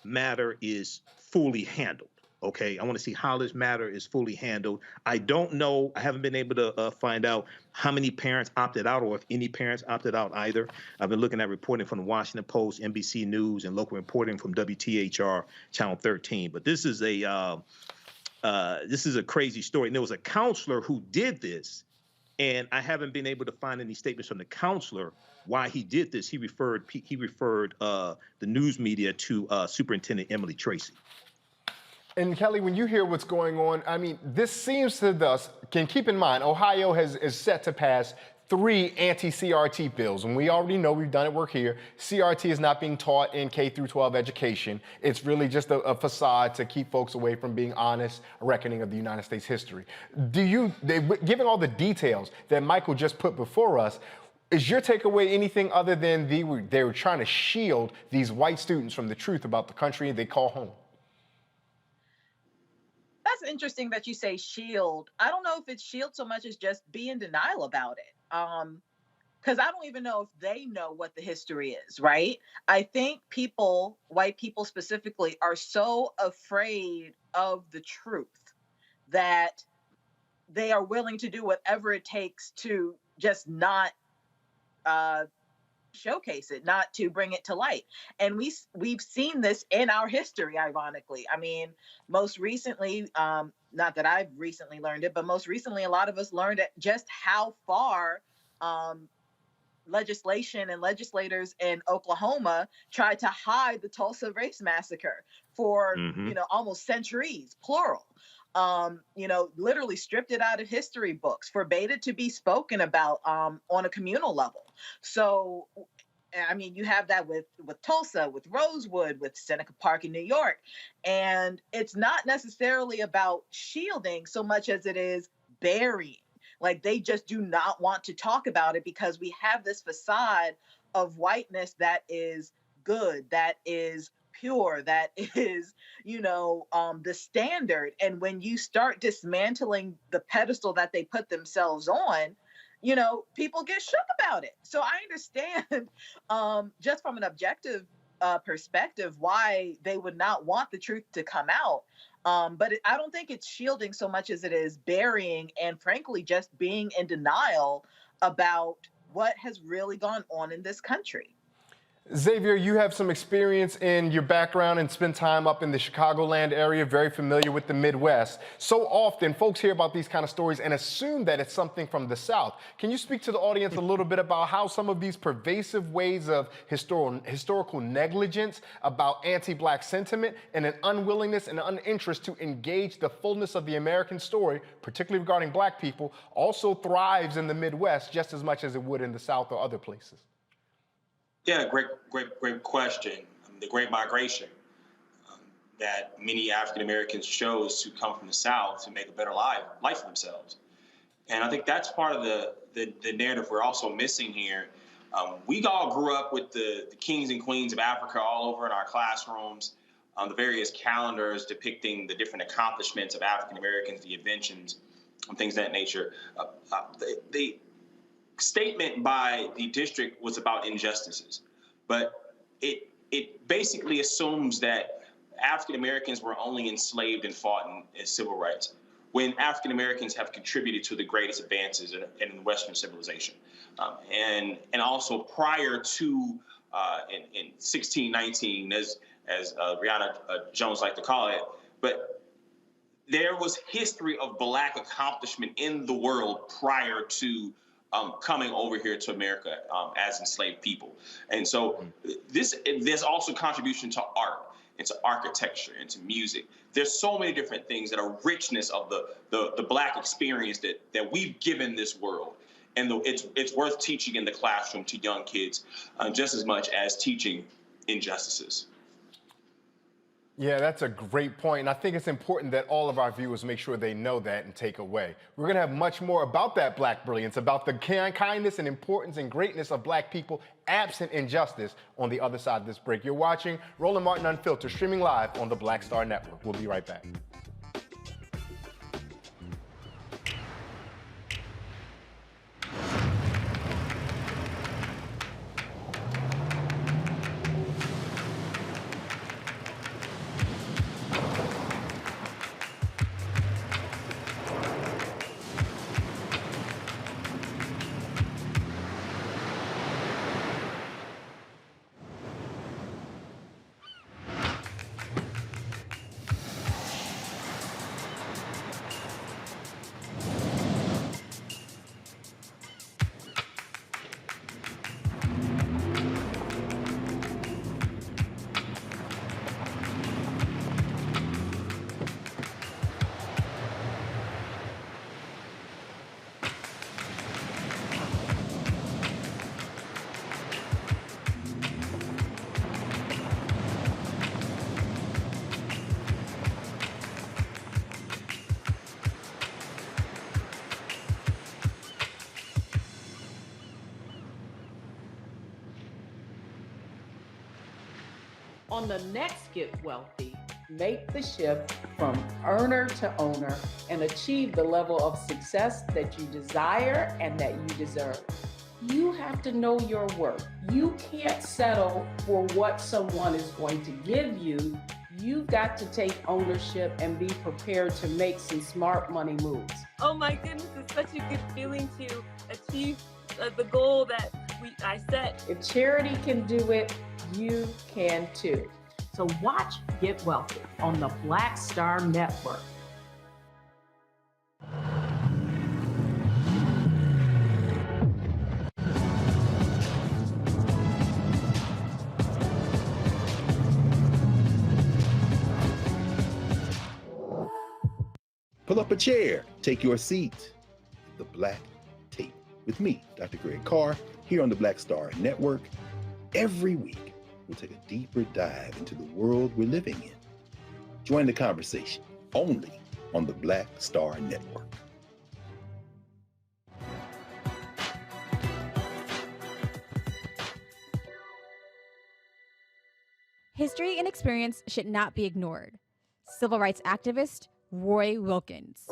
matter is fully handled. Okay, I want to see how this matter is fully handled. I don't know. I haven't been able to find out how many parents opted out or if any parents opted out either. I've been looking at reporting from the Washington Post, NBC News, and local reporting from WTHR Channel 13. But this is a crazy story. And there was a counselor who did this, and I haven't been able to find any statements from the counselor why he did this. He referred the news media to Superintendent Emily Tracy. And Kelly, when you hear what's going on, I mean, this seems to us, can keep in mind, Ohio is set to pass 3 anti-CRT bills. And we already know, we've done it, work here. CRT is not being taught in K through 12 education. It's really just a facade to keep folks away from being honest, a reckoning of the United States history. Given all the details that Michael just put before us, is your takeaway anything other than they were trying to shield these white students from the truth about the country they call home? That's interesting that you say shield. I don't know if it's shield so much as just be in denial about it. Because I don't even know if they know what the history is, right? I think people, white people specifically, are so afraid of the truth that they are willing to do whatever it takes to just not showcase it, not to bring it to light. And we've seen this in our history, ironically. I mean, most recently, not that I've recently learned it, but most recently, a lot of us learned just how far legislation and legislators in Oklahoma tried to hide the Tulsa race massacre for almost centuries, plural. Literally stripped it out of history books, forbade it to be spoken about on a communal level. So, I mean, you have that with Tulsa, with Rosewood, with Seneca Park in New York. And it's not necessarily about shielding so much as it is burying. Like, they just do not want to talk about it because we have this facade of whiteness that is good, that is pure, that is, the standard. And when you start dismantling the pedestal that they put themselves on, people get shook about it. So I understand just from an objective perspective why they would not want the truth to come out. But I don't think it's shielding so much as it is burying and frankly just being in denial about what has really gone on in this country. Xavier, you have some experience in your background and spent time up in the Chicagoland area, very familiar with the Midwest. So often folks hear about these kind of stories and assume that it's something from the South. Can you speak to the audience a little bit about how some of these pervasive ways of historical negligence about anti-Black sentiment and an unwillingness and uninterest to engage the fullness of the American story, particularly regarding Black people, also thrives in the Midwest just as much as it would in the South or other places? Yeah, great question. The Great Migration that many African Americans chose to come from the South to make a better life for themselves. And I think that's part of the narrative we're also missing here. We all grew up with the kings and queens of Africa all over in our classrooms, the various calendars depicting the different accomplishments of African Americans, the inventions, and things of that nature. The statement by the district was about injustices, but it basically assumes that African Americans were only enslaved and fought in civil rights, when African Americans have contributed to the greatest advances in Western civilization, and also prior to in 1619, as Rihanna Jones liked to call it, but there was history of Black accomplishment in the world prior to coming over here to America as enslaved people. And so there's also contribution to art, and to architecture, and to music. There's so many different things that are richness of the Black experience that we've given this world. And it's worth teaching in the classroom to young kids just as much as teaching injustices. Yeah, that's a great point. And I think it's important that all of our viewers make sure they know that and take away. We're going to have much more about that Black brilliance, about the kindness and importance and greatness of Black people absent injustice on the other side of this break. You're watching Roland Martin Unfiltered, streaming live on the Black Star Network. We'll be right back. On the next Get Wealthy, make the shift from earner to owner and achieve the level of success that you desire and that you deserve. You have to know your worth. You can't settle for what someone is going to give you. You've got to take ownership and be prepared to make some smart money moves. Oh my goodness, it's such a good feeling to achieve the goal that I set. If charity can do it, you can too. So watch Get Wealthy on the Black Star Network. Pull up a chair, take your seat. The Black Tape with me, Dr. Greg Carr, here on the Black Star Network. Every week, we'll take a deeper dive into the world we're living in. Join the conversation only on the Black Star Network. History and experience should not be ignored. Civil rights activist Roy Wilkins.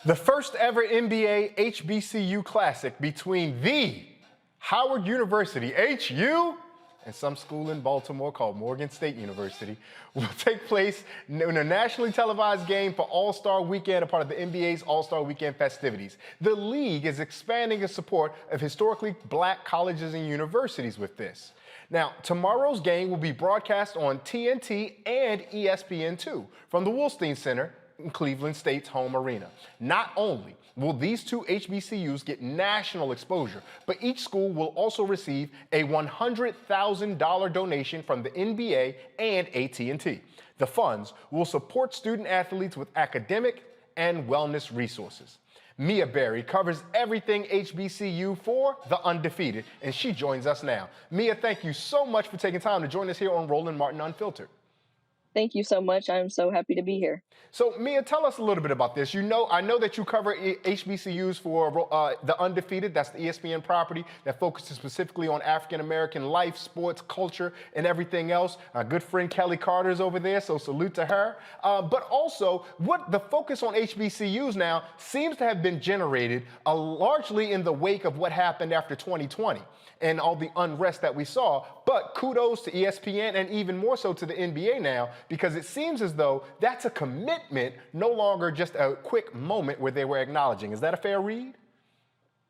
The first ever NBA HBCU Classic between the Howard University, HU, and some school in Baltimore called Morgan State University will take place in a nationally televised game for All-Star Weekend, a part of the NBA's All-Star Weekend festivities. The league is expanding its support of historically black colleges and universities with this. Now, tomorrow's game will be broadcast on TNT and ESPN2 from the Wolstein Center in Cleveland State's home arena. Not only will these two HBCUs get national exposure, but each school will also receive a $100,000 donation from the NBA and AT&T. The funds will support student athletes with academic and wellness resources. Mia Berry covers everything HBCU for The Undefeated, and she joins us now. Mia, thank you so much for taking time to join us here on Roland Martin Unfiltered. Thank you so much. I'm so happy to be here. So, Mia, tell us a little bit about this. I know that you cover HBCUs for The Undefeated. That's the ESPN property that focuses specifically on African-American life, sports, culture, and everything else. Our good friend Kelly Carter's over there, so salute to her. But also, what the focus on HBCUs now seems to have been generated largely in the wake of what happened after 2020 and all the unrest that we saw. But kudos to ESPN and even more so to the NBA now, because it seems as though that's a commitment, no longer just a quick moment where they were acknowledging. Is that a fair read?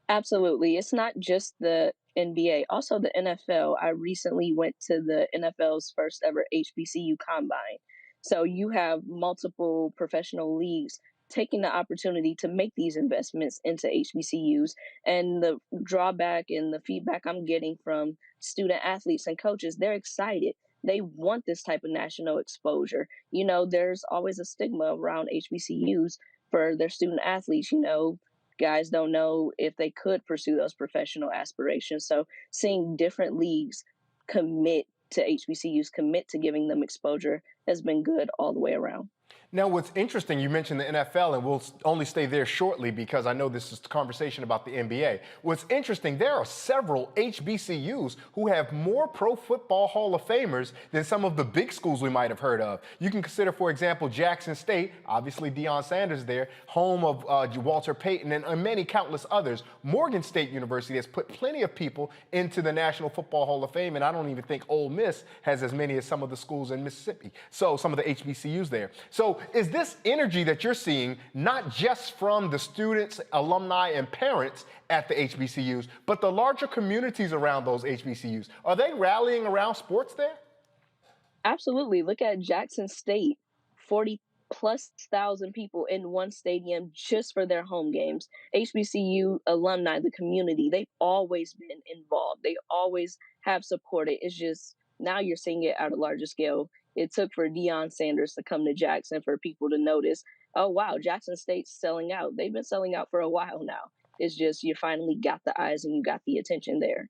Absolutely. It's not just the NBA, also the NFL. I recently went to the NFL's first ever HBCU combine. So you have multiple professional leagues taking the opportunity to make these investments into HBCUs. And the drawback and the feedback I'm getting from student athletes and coaches, they're excited. They want this type of national exposure. You know, there's always a stigma around HBCUs for their student athletes. You know, guys don't know if they could pursue those professional aspirations. So seeing different leagues commit to HBCUs, commit to giving them exposure has been good all the way around. Now, what's interesting, you mentioned the NFL, and we'll only stay there shortly because I know this is a conversation about the NBA. What's interesting, there are several HBCUs who have more Pro Football Hall of Famers than some of the big schools we might have heard of. You can consider, for example, Jackson State, obviously Deion Sanders there, home of Walter Payton, and many countless others. Morgan State University has put plenty of people into the National Football Hall of Fame, and I don't even think Ole Miss has as many as some of the schools in Mississippi. So some of the HBCUs there. So is this energy that you're seeing not just from the students, alumni, and parents at the HBCUs, but the larger communities around those HBCUs? Are they rallying around sports there? Absolutely. Look at Jackson State, 40,000+ people in one stadium just for their home games. HBCU alumni, the community, they've always been involved. They always have supported. It's just now you're seeing it at a larger scale. It took for Deion Sanders to come to Jackson for people to notice, oh, wow, Jackson State's selling out. They've been selling out for a while now. It's just you finally got the eyes and you got the attention there.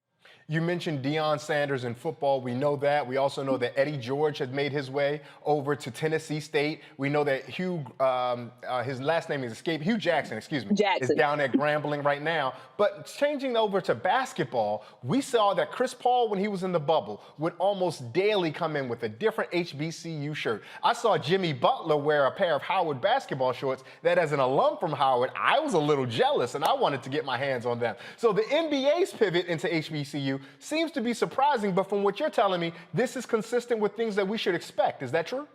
You mentioned Deion Sanders in football. We know that. We also know that Eddie George has made his way over to Tennessee State. We know that his last name is Hugh Jackson, is down at Grambling right now. But changing over to basketball, we saw that Chris Paul, when he was in the bubble, would almost daily come in with a different HBCU shirt. I saw Jimmy Butler wear a pair of Howard basketball shorts that, as an alum from Howard, I was a little jealous and I wanted to get my hands on them. So the NBA's pivot into HBCU seems to be surprising, but from what you're telling me, this is consistent with things that we should expect. Is that true?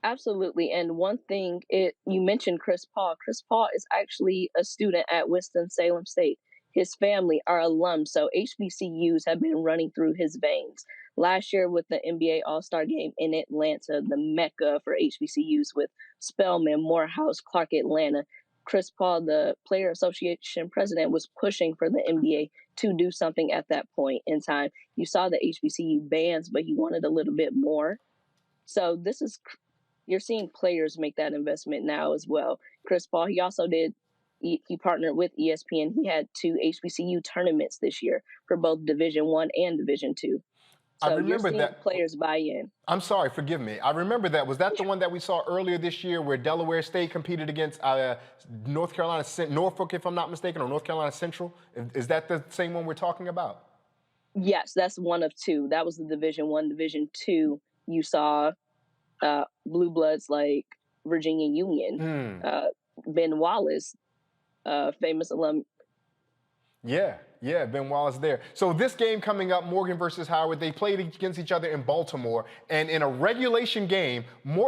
Absolutely. And one thing, you mentioned Chris Paul. Chris Paul is actually a student at Winston-Salem State. His family are alums, so HBCUs have been running through his veins. Last year with the NBA All-Star Game in Atlanta, the mecca for HBCUs with Spelman, Morehouse, Clark Atlanta, Chris Paul, the Player Association president, was pushing for the NBA to do something at that point in time. You saw the HBCU bans, but he wanted a little bit more. So you're seeing players make that investment now as well. Chris Paul, he also he partnered with ESPN. He had 2 HBCU tournaments this year for both Division I and Division II. So you're seeing players buy in. I'm sorry, forgive me. I remember that. Was that the one that we saw earlier this year where Delaware State competed against North Carolina, Norfolk, if I'm not mistaken, or North Carolina Central? Is that the same one we're talking about? Yes, that's one of 2. That was the Division I. Division II, you saw Blue Bloods like Virginia Union, Ben Wallace, famous alum. Yeah, Ben Wallace there. So this game coming up, Morgan versus Howard, they played against each other in Baltimore. And in a regulation game,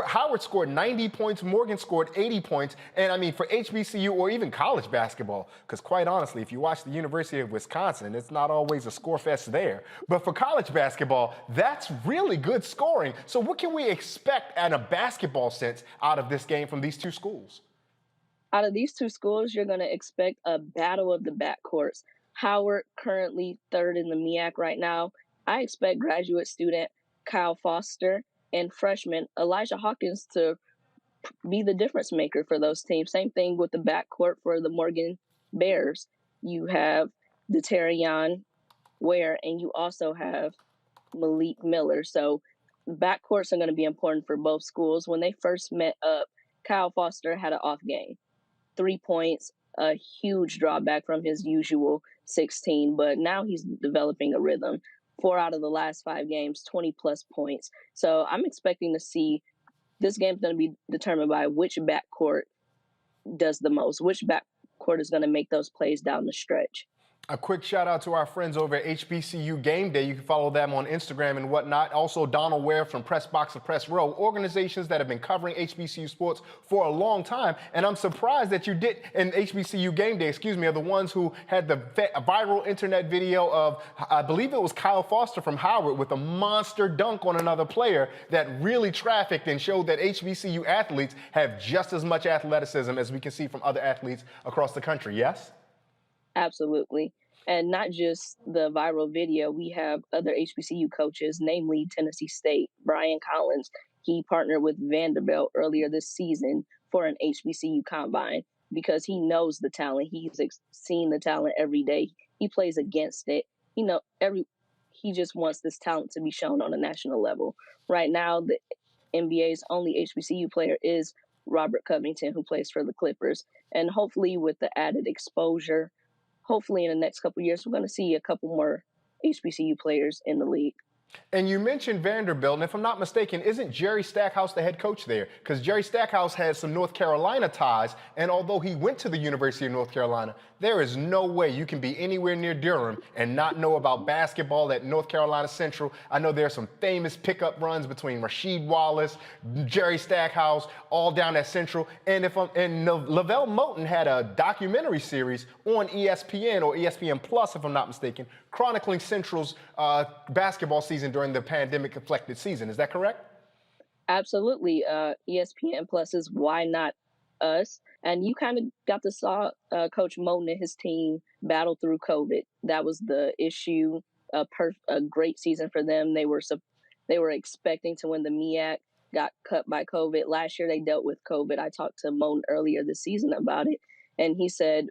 Howard scored 90 points, Morgan scored 80 points. And I mean, for HBCU or even college basketball, because quite honestly, if you watch the University of Wisconsin, it's not always a score fest there. But for college basketball, that's really good scoring. So what can we expect in a basketball sense out of this game from these 2 schools? Out of these 2 schools, you're going to expect a battle of the backcourts. Howard currently 3rd in the MEAC right now. I expect graduate student Kyle Foster and freshman Elijah Hawkins to be the difference maker for those teams. Same thing with the backcourt for the Morgan Bears. You have Deterion Ware, and you also have Malik Miller. So backcourts are going to be important for both schools. When they first met up, Kyle Foster had an off game. 3 points, a huge drawback from his usual 16, but now he's developing a rhythm. 4 out of the last 5 games, 20-plus points. So I'm expecting to see this game's going to be determined by which backcourt does the most, which backcourt is going to make those plays down the stretch. A quick shout out to our friends over at HBCU Game Day. You can follow them on Instagram and whatnot. Also, Donald Ware from Press Box and Press Row, organizations that have been covering HBCU sports for a long time. And I'm surprised that you did, and HBCU Game Day, are the ones who had the viral internet video of, I believe it was Kyle Foster from Howard with a monster dunk on another player that really trafficked and showed that HBCU athletes have just as much athleticism as we can see from other athletes across the country. Yes? Absolutely. And not just the viral video, we have other HBCU coaches, namely Tennessee State, Brian Collins. He partnered with Vanderbilt earlier this season for an HBCU combine because he knows the talent. He's seen the talent every day. He plays against it. He just wants this talent to be shown on a national level. Right now, the NBA's only HBCU player is Robert Covington, who plays for the Clippers. And hopefully with the added exposure, hopefully in the next couple of years, we're going to see a couple more HBCU players in the league. And you mentioned Vanderbilt, and if I'm not mistaken, isn't Jerry Stackhouse the head coach there? Because Jerry Stackhouse has some North Carolina ties, and although he went to the University of North Carolina, there is no way you can be anywhere near Durham and not know about basketball at North Carolina Central. I know there are some famous pickup runs between Rasheed Wallace, Jerry Stackhouse, all down at Central. And Lavelle Moten had a documentary series on ESPN or ESPN Plus, if I'm not mistaken, chronicling Central's basketball season during the pandemic-afflicted season. Is that correct? Absolutely. ESPN Plus is Why Not Us? And you kind of got to saw Coach Moten and his team battle through COVID. That was the issue. A great season for them. They were expecting to win the MEAC, got cut by COVID. Last year they dealt with COVID. I talked to Moten earlier this season about it, and he said,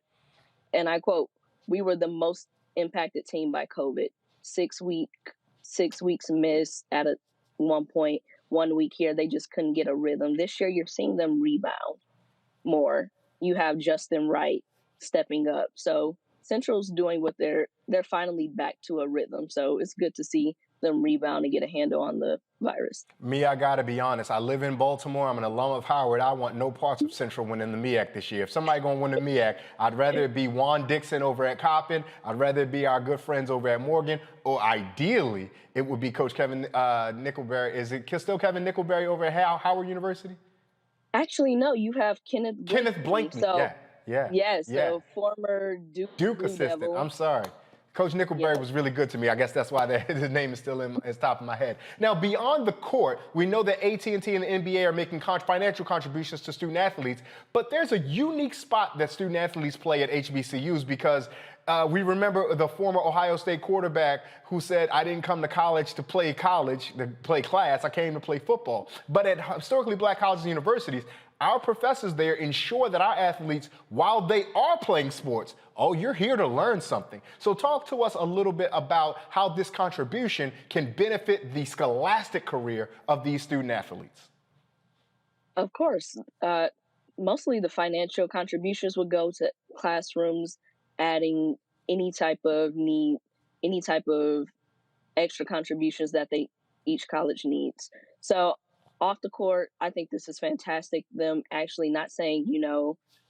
and I quote, "We were the most impacted team by COVID. 6 weeks missed at one point, 1 week here. They just couldn't get a rhythm. This year, you're seeing them rebound more. You have Justin Wright stepping up. So Central's doing what they're finally back to a rhythm. So it's good to see them rebound and get a handle on the virus. Me, I gotta be honest. I live in Baltimore. I'm an alum of Howard. I want no parts of Central winning the MEAC this year. If somebody gonna win the MEAC, I'd rather it be Juan Dixon over at Coppin. I'd rather it be our good friends over at Morgan, or ideally, it would be Coach Kevin Nickelberry. Is it still Kevin Nickelberry over at Howard University? Actually, no. You have Kenneth Blankney. So, yeah. Yes, so former Duke Blue assistant. Devil. I'm sorry. Coach Nickelberry was really good to me. I guess that's why his name is still in his top of my head. Now, beyond the court, we know that AT&T and the NBA are making financial contributions to student athletes, but there's a unique spot that student athletes play at HBCUs because we remember the former Ohio State quarterback who said, I didn't come to college to play class, I came to play football. But at historically black colleges and universities, our professors there ensure that our athletes, while they are playing sports, you're here to learn something. So talk to us a little bit about how this contribution can benefit the scholastic career of these student athletes. Of course. Mostly the financial contributions would go to classrooms, adding any type of extra contributions that each college needs. So off the court, I think this is fantastic. Them actually not saying,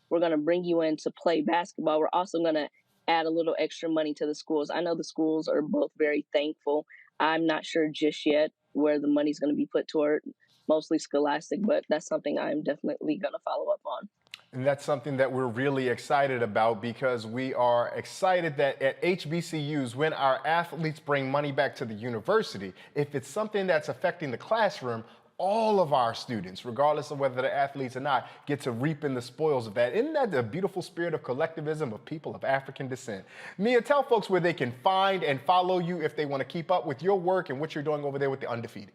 we're going to bring you in to play basketball. We're also going to add a little extra money to the schools. I know the schools are both very thankful. I'm not sure just yet where the money's going to be put toward, mostly scholastic, but that's something I'm definitely going to follow up on. And that's something that we're really excited about because we are excited that at HBCUs, when our athletes bring money back to the university, if it's something that's affecting the classroom, all of our students, regardless of whether they're athletes or not, get to reap in the spoils of that. Isn't that the beautiful spirit of collectivism of people of African descent? Mia, tell folks where they can find and follow you if they want to keep up with your work and what you're doing over there with The Undefeated.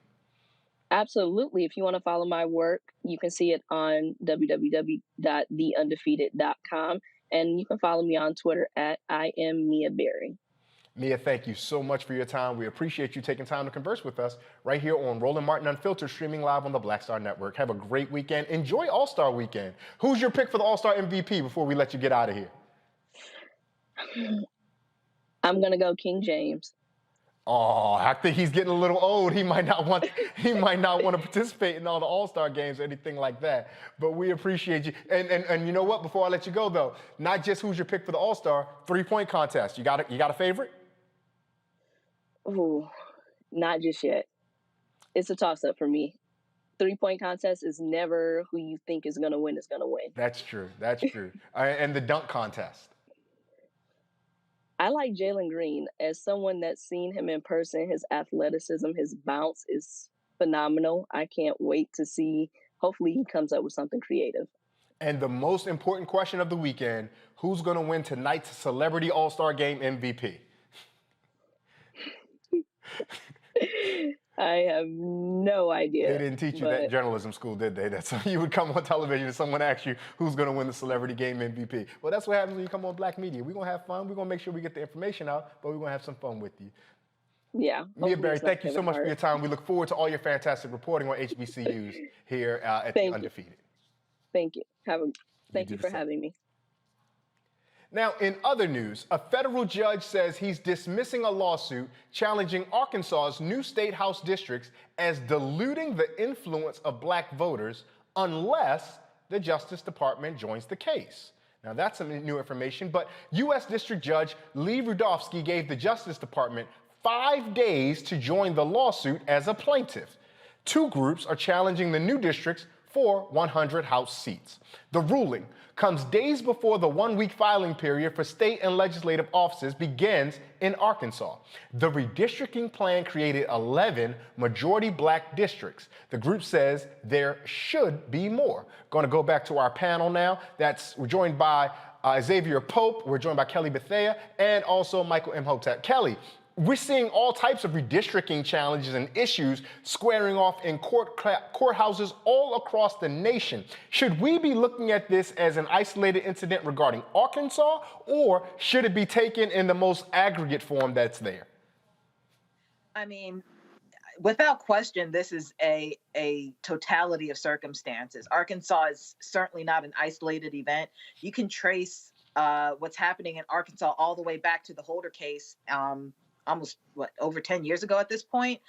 Absolutely. If you want to follow my work, you can see it on www.theundefeated.com. And you can follow me on Twitter at I am Mia Berry. Mia, thank you so much for your time. We appreciate you taking time to converse with us right here on Roland Martin Unfiltered, streaming live on the Black Star Network. Have a great weekend. Enjoy All-Star Weekend. Who's your pick for the All-Star MVP before we let you get out of here? I'm going to go King James. Oh, I think he's getting a little old. He might not want to participate in all the All-Star games or anything like that. But we appreciate you. And you know what? Before I let you go, though, not just who's your pick for the All-Star, three-point contest. You got a favorite? Ooh, not just yet. It's a toss-up for me. Three-point contest is never who you think is going to win is going to win. That's true. That's true. And the dunk contest. I like Jalen Green. As someone that's seen him in person, his athleticism, his bounce is phenomenal. I can't wait to see. Hopefully he comes up with something creative. And the most important question of the weekend, who's going to win tonight's Celebrity All-Star Game MVP? I have no idea. They didn't teach you that in journalism school, did they? That's how you would come on television and someone asks you who's going to win the Celebrity Game MVP. Well, that's what happens when you come on Black Media. We're going to have fun. We're going to make sure we get the information out, but we're going to have some fun with you. Yeah. Mia Berry, thank you so much for your time. We look forward to all your fantastic reporting on HBCUs here at The Undefeated. Thank you. Thank you for having me. Now, in other news, a federal judge says he's dismissing a lawsuit challenging Arkansas's new state house districts as diluting the influence of black voters unless the Justice Department joins the case. Now, that's some new information, but U.S. District Judge Lee Rudofsky gave the Justice Department 5 days to join the lawsuit as a plaintiff. Two groups are challenging the new districts for 100 House seats. The ruling comes days before the one-week filing period for state and legislative offices begins in Arkansas. The redistricting plan created 11 majority black districts. The group says there should be more. Going to go back to our panel now. We're joined by Xavier Pope, we're joined by Kelly Bethea, and also Michael Imhotep. Kelly, we're seeing all types of redistricting challenges and issues squaring off in courthouses all across the nation. Should we be looking at this as an isolated incident regarding Arkansas, or should it be taken in the most aggregate form that's there? I mean, without question, this is a totality of circumstances. Arkansas is certainly not an isolated event. You can trace what's happening in Arkansas all the way back to the Holder case, almost over 10 years ago at this point,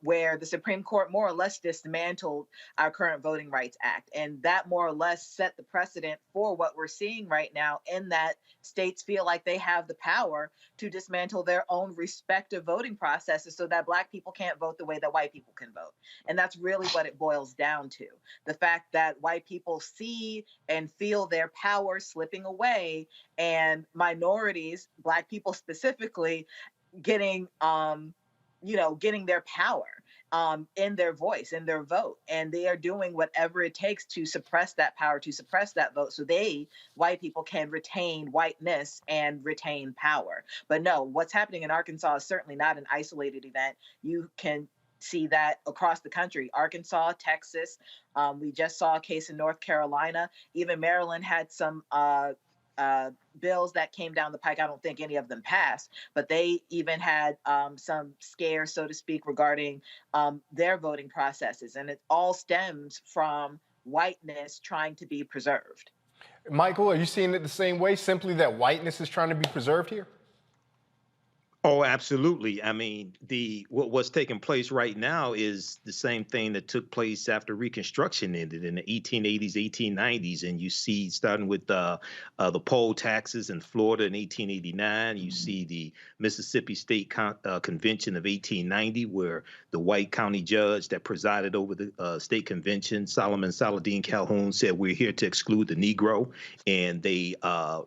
where the Supreme Court more or less dismantled our current Voting Rights Act. And that more or less set the precedent for what we're seeing right now, in that states feel like they have the power to dismantle their own respective voting processes so that Black people can't vote the way that white people can vote. And that's really what it boils down to. The fact that white people see and feel their power slipping away, and minorities, Black people specifically, getting getting their power in their voice, in their vote. And they are doing whatever it takes to suppress that power, to suppress that vote, so white people, can retain whiteness and retain power. But no, what's happening in Arkansas is certainly not an isolated event. You can see that across the country. Arkansas, Texas, we just saw a case in North Carolina. Even Maryland had some bills that came down the pike. I don't think any of them passed, but they even had some scares, so to speak, regarding their voting processes. And it all stems from whiteness trying to be preserved. Michael, are you seeing it the same way, simply that whiteness is trying to be preserved here? Oh, absolutely. I mean, what's taking place right now is the same thing that took place after Reconstruction ended in the 1880s, 1890s. And you see, starting with the poll taxes in Florida in 1889, you see the Mississippi State Convention of 1890, where the white county judge that presided over the state convention, Solomon Saladin Calhoun, said, we're here to exclude the Negro. And they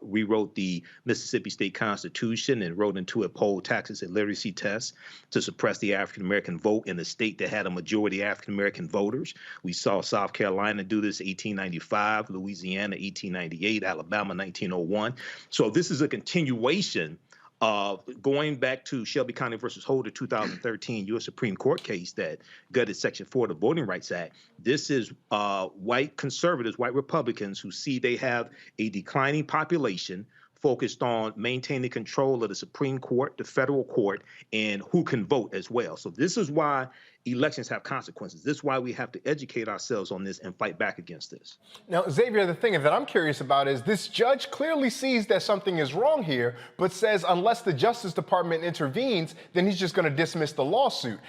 rewrote the Mississippi State Constitution and wrote into it poll taxes and literacy tests to suppress the African-American vote in a state that had a majority African-American voters. We saw South Carolina do this 1895, Louisiana 1898, Alabama 1901. So this is a continuation of going back to Shelby County versus Holder 2013 U.S. Supreme Court case that gutted Section 4 of the Voting Rights Act. This is white conservatives, white Republicans who see they have a declining population focused on maintaining control of the Supreme Court, the federal court, and who can vote as well. So this is why elections have consequences. This is why we have to educate ourselves on this and fight back against this. Now, Xavier, the thing that I'm curious about is this judge clearly sees that something is wrong here, but says unless the Justice Department intervenes, then he's just going to dismiss the lawsuit.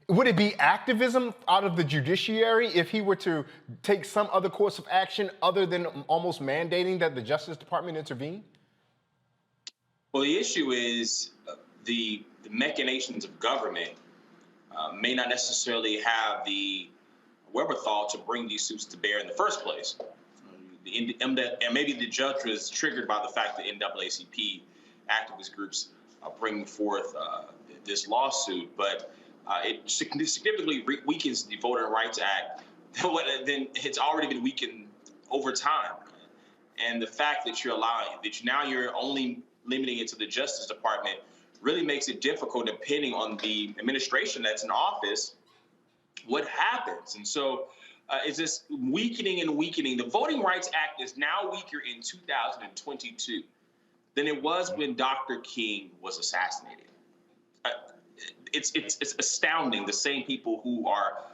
Would it be activism out of the judiciary if he were to take some other course of action other than almost mandating that the Justice Department intervene? Well, the issue is the machinations of government may not necessarily have the wherewithal to bring these suits to bear in the first place. And maybe the judge was triggered by the fact that NAACP activist groups are bringing forth this lawsuit, but it significantly weakens the Voting Rights Act. Then it's already been weakened over time. And the fact that you're only limiting it to the Justice Department really makes it difficult, depending on the administration that's in office, what happens. And so it's just weakening and weakening. The Voting Rights Act is now weaker in 2022 than it was when Dr. King was assassinated. It's astounding, the same people who are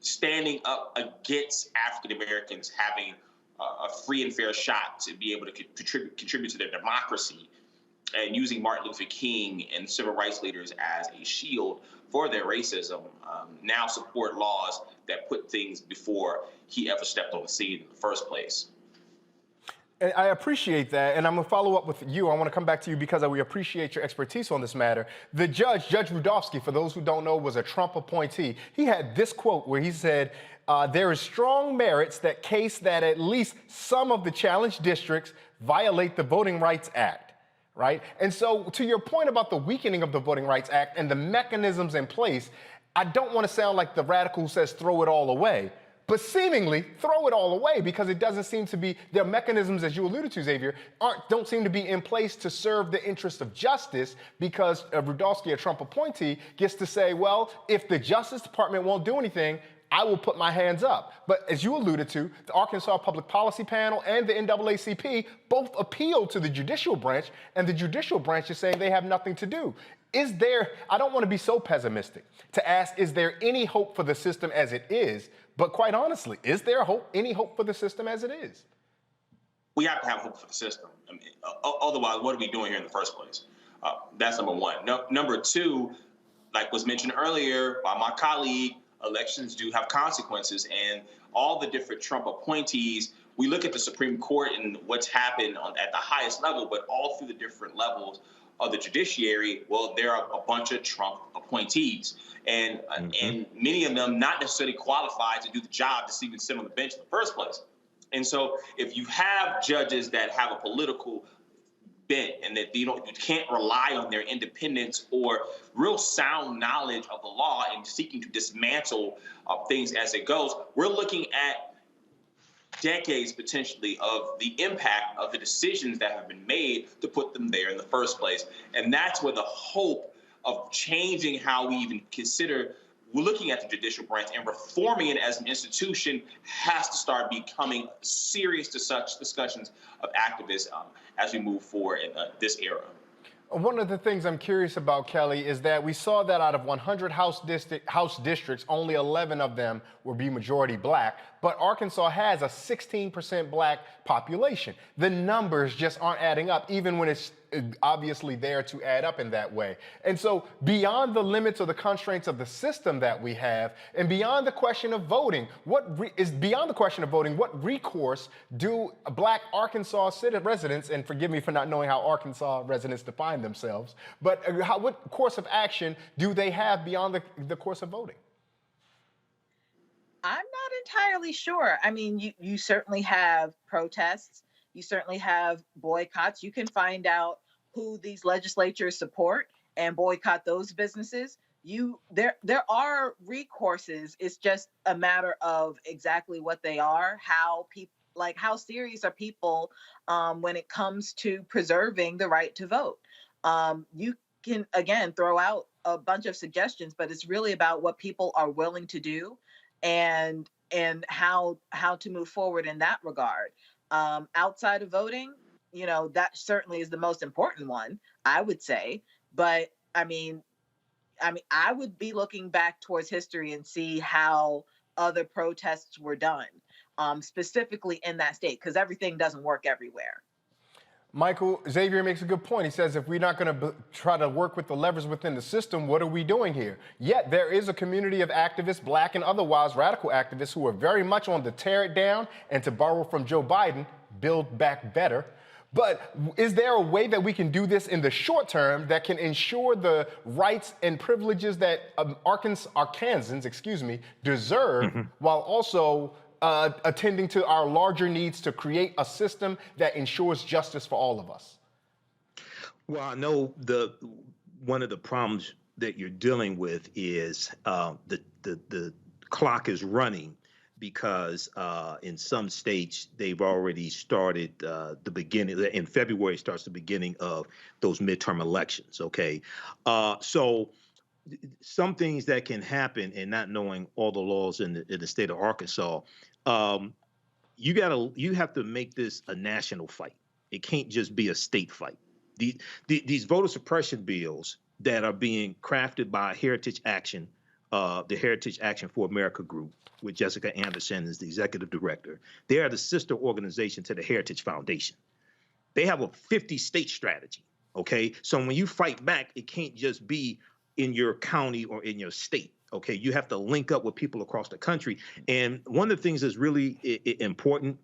standing up against African Americans having a free and fair shot to be able to contribute to their democracy, and using Martin Luther King and civil rights leaders as a shield for their racism, now support laws that put things before he ever stepped on the scene in the first place. And I appreciate that, and I'm going to follow up with you. I want to come back to you because we appreciate your expertise on this matter. The judge, Judge Rudofsky, for those who don't know, was a Trump appointee. He had this quote where he said, there is strong merits that case that at least some of the challenged districts violate the Voting Rights Act, right? And so to your point about the weakening of the Voting Rights Act and the mechanisms in place, I don't want to sound like the radical who says throw it all away, but seemingly throw it all away, because it doesn't seem to be, their mechanisms, as you alluded to, Xavier, don't seem to be in place to serve the interest of justice, because Rudofsky, a Trump appointee, gets to say, well, if the Justice Department won't do anything, I will put my hands up. But as you alluded to, the Arkansas Public Policy Panel and the NAACP both appealed to the judicial branch, and the judicial branch is saying they have nothing to do. Is there, I don't want to be so pessimistic to ask, is there any hope for the system as it is? But quite honestly, is there any hope for the system as it is? We have to have hope for the system. I mean, otherwise, what are we doing here in the first place? That's number one. Number two, like was mentioned earlier by my colleague, elections do have consequences, and all the different Trump appointees, we look at the Supreme Court and what's happened at the highest level, but all through the different levels of the judiciary, well, there are a bunch of Trump appointees, and many of them not necessarily qualified to do the job to even sit on the bench in the first place. And so if you have judges that have a political bent and that you can't rely on their independence or real sound knowledge of the law and seeking to dismantle things as it goes, we're looking at decades potentially of the impact of the decisions that have been made to put them there in the first place. And that's where the hope of changing how we even consider looking at the judicial branch and reforming it as an institution has to start becoming serious to such discussions of activists as we move forward in this era. One of the things I'm curious about, Kelly, is that we saw that out of 100 House districts, only 11 of them will be majority black, but Arkansas has a 16% black population. The numbers just aren't adding up, even when it's obviously there to add up in that way. And so beyond the limits or the constraints of the system that we have, and beyond the question of voting, what recourse do black Arkansas residents, and forgive me for not knowing how Arkansas residents define themselves, but what course of action do they have beyond the course of voting? I'm not entirely sure. I mean, you certainly have protests. You certainly have boycotts. You can find out who these legislatures support and boycott those businesses. There are recourses. It's just a matter of exactly what they are, how serious are people when it comes to preserving the right to vote. You can, again, throw out a bunch of suggestions, but it's really about what people are willing to do and how to move forward in that regard. Outside of voting, that certainly is the most important one, I would say. But I mean, I would be looking back towards history and see how other protests were done, specifically in that state, because everything doesn't work everywhere. Michael, Xavier makes a good point. He says, if we're not going to try to work with the levers within the system, what are we doing here? Yet there is a community of activists, black and otherwise radical activists, who are very much on the tear it down and, to borrow from Joe Biden, build back better. But is there a way that we can do this in the short term that can ensure the rights and privileges that Arkansans deserve, while also attending to our larger needs to create a system that ensures justice for all of us? Well, I know one of the problems that you're dealing with is the clock is running because in some states they've already started the beginning. In February starts the beginning of those midterm elections. Okay, so some things that can happen, and not knowing all the laws in the state of Arkansas, you have to make this a national fight. It can't just be a state fight. These voter suppression bills that are being crafted by Heritage Action, the Heritage Action for America group, with Jessica Anderson as the executive director, they are the sister organization to the Heritage Foundation. They have a 50-state strategy. Okay, so when you fight back, it can't just be in your county or in your state. Okay, you have to link up with people across the country. And one of the things that's really important,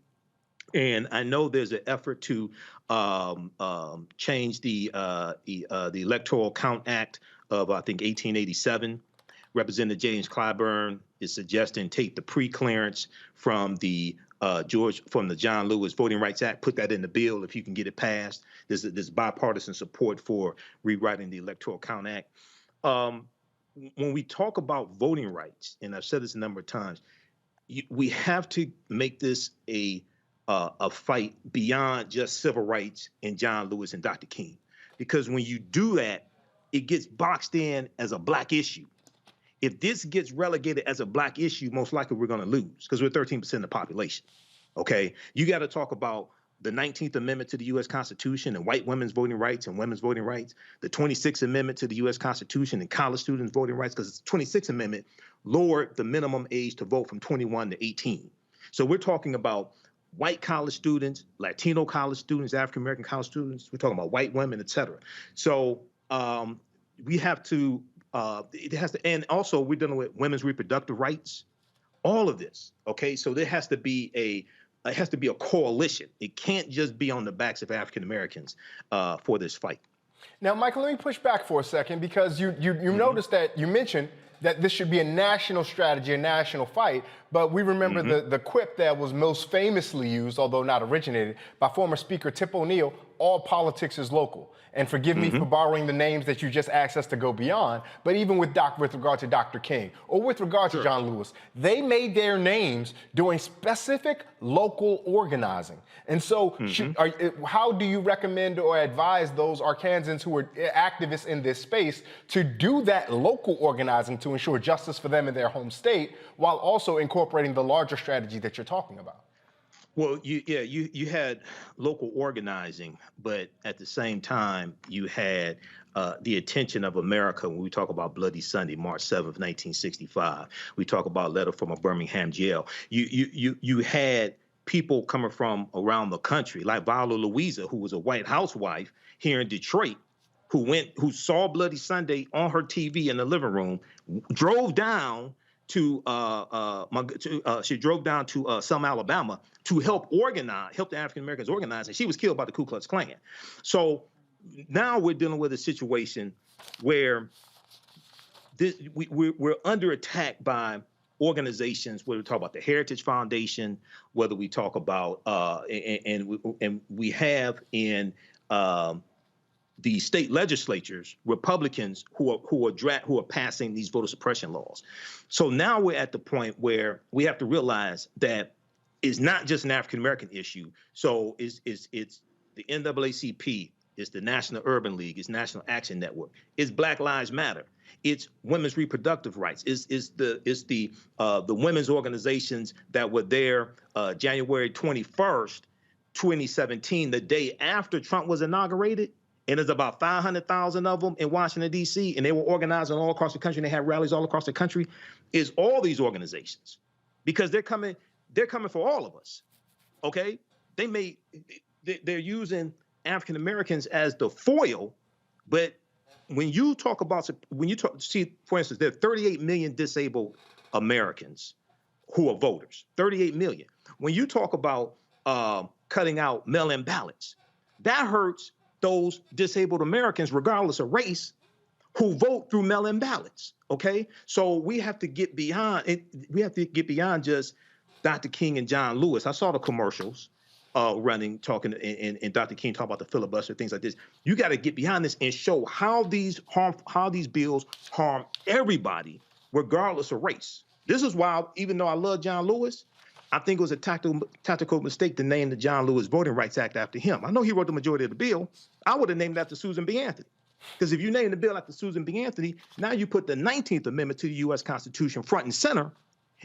and I know there's an effort to change the Electoral Count Act of, I think, 1887. Representative James Clyburn is suggesting take the pre-clearance from the John Lewis Voting Rights Act, put that in the bill if you can get it passed. There's bipartisan support for rewriting the Electoral Count Act. When we talk about voting rights, and I've said this a number of times, we have to make this a fight beyond just civil rights and John Lewis and Dr. King, because when you do that, it gets boxed in as a black issue. If this gets relegated as a black issue, most likely we're going to lose because we're 13% of the population. Okay, you got to talk about the 19th Amendment to the U.S. Constitution and white women's voting rights and women's voting rights, the 26th Amendment to the U.S. Constitution and college students' voting rights, because the 26th Amendment lowered the minimum age to vote from 21 to 18. So we're talking about white college students, Latino college students, African-American college students. We're talking about white women, et cetera. So we have to, it has to, and also we're dealing with women's reproductive rights, all of this, okay? So there has to be it has to be a coalition. It can't just be on the backs of African Americans for this fight. Now, Michael, let me push back for a second because you noticed that you mentioned that this should be a national strategy, a national fight, but we remember the quip that was most famously used, although not originated, by former Speaker Tip O'Neill, all politics is local. And forgive me for borrowing the names that you just asked us to go beyond, but even with regard to Dr. King or with regard to John Lewis, they made their names doing specific local organizing. And so how do you recommend or advise those Arkansans who are activists in this space to do that local organizing to ensure justice for them in their home state while also incorporating the larger strategy that you're talking about? Well, you had local organizing, but at the same time, you had the attention of America when we talk about Bloody Sunday, March 7th, 1965. We talk about letter from a Birmingham jail. You had people coming from around the country, like Viola Louisa, who was a white housewife here in Detroit, who saw Bloody Sunday on her TV in the living room, drove down to Selma, Alabama, to help the African Americans organize, and she was killed by the Ku Klux Klan. So now we're dealing with a situation where we're under attack by organizations, whether we talk about the Heritage Foundation, whether we talk about and we have in the state legislatures, Republicans who are passing these voter suppression laws. So now we're at the point where we have to realize that it's not just an African American issue. So it's the NAACP, it's the National Urban League, it's National Action Network, it's Black Lives Matter, it's women's reproductive rights, it's the women's organizations that were there January 21st, 2017, the day after Trump was inaugurated. And there's about 500,000 of them in Washington, D.C., and they were organizing all across the country, and they had rallies all across the country, is all these organizations. Because they're coming for all of us, okay? They're using African Americans as the foil, but when you see, for instance, there are 38 million disabled Americans who are voters, 38 million. When you talk about cutting out mail-in ballots, that hurts those disabled Americans, regardless of race, who vote through mail-in ballots, okay? So we have to get beyond it. We have to get beyond just Dr. King and John Lewis. I saw the commercials running, talking, and Dr. King talk about the filibuster, things like this. You got to get behind this and show how these bills harm everybody, regardless of race. This is why, even though I love John Lewis, I think it was a tactical mistake to name the John Lewis Voting Rights Act after him. I know he wrote the majority of the bill. I would have named it after Susan B. Anthony. Because if you name the bill after Susan B. Anthony, now you put the 19th Amendment to the U.S. Constitution front and center,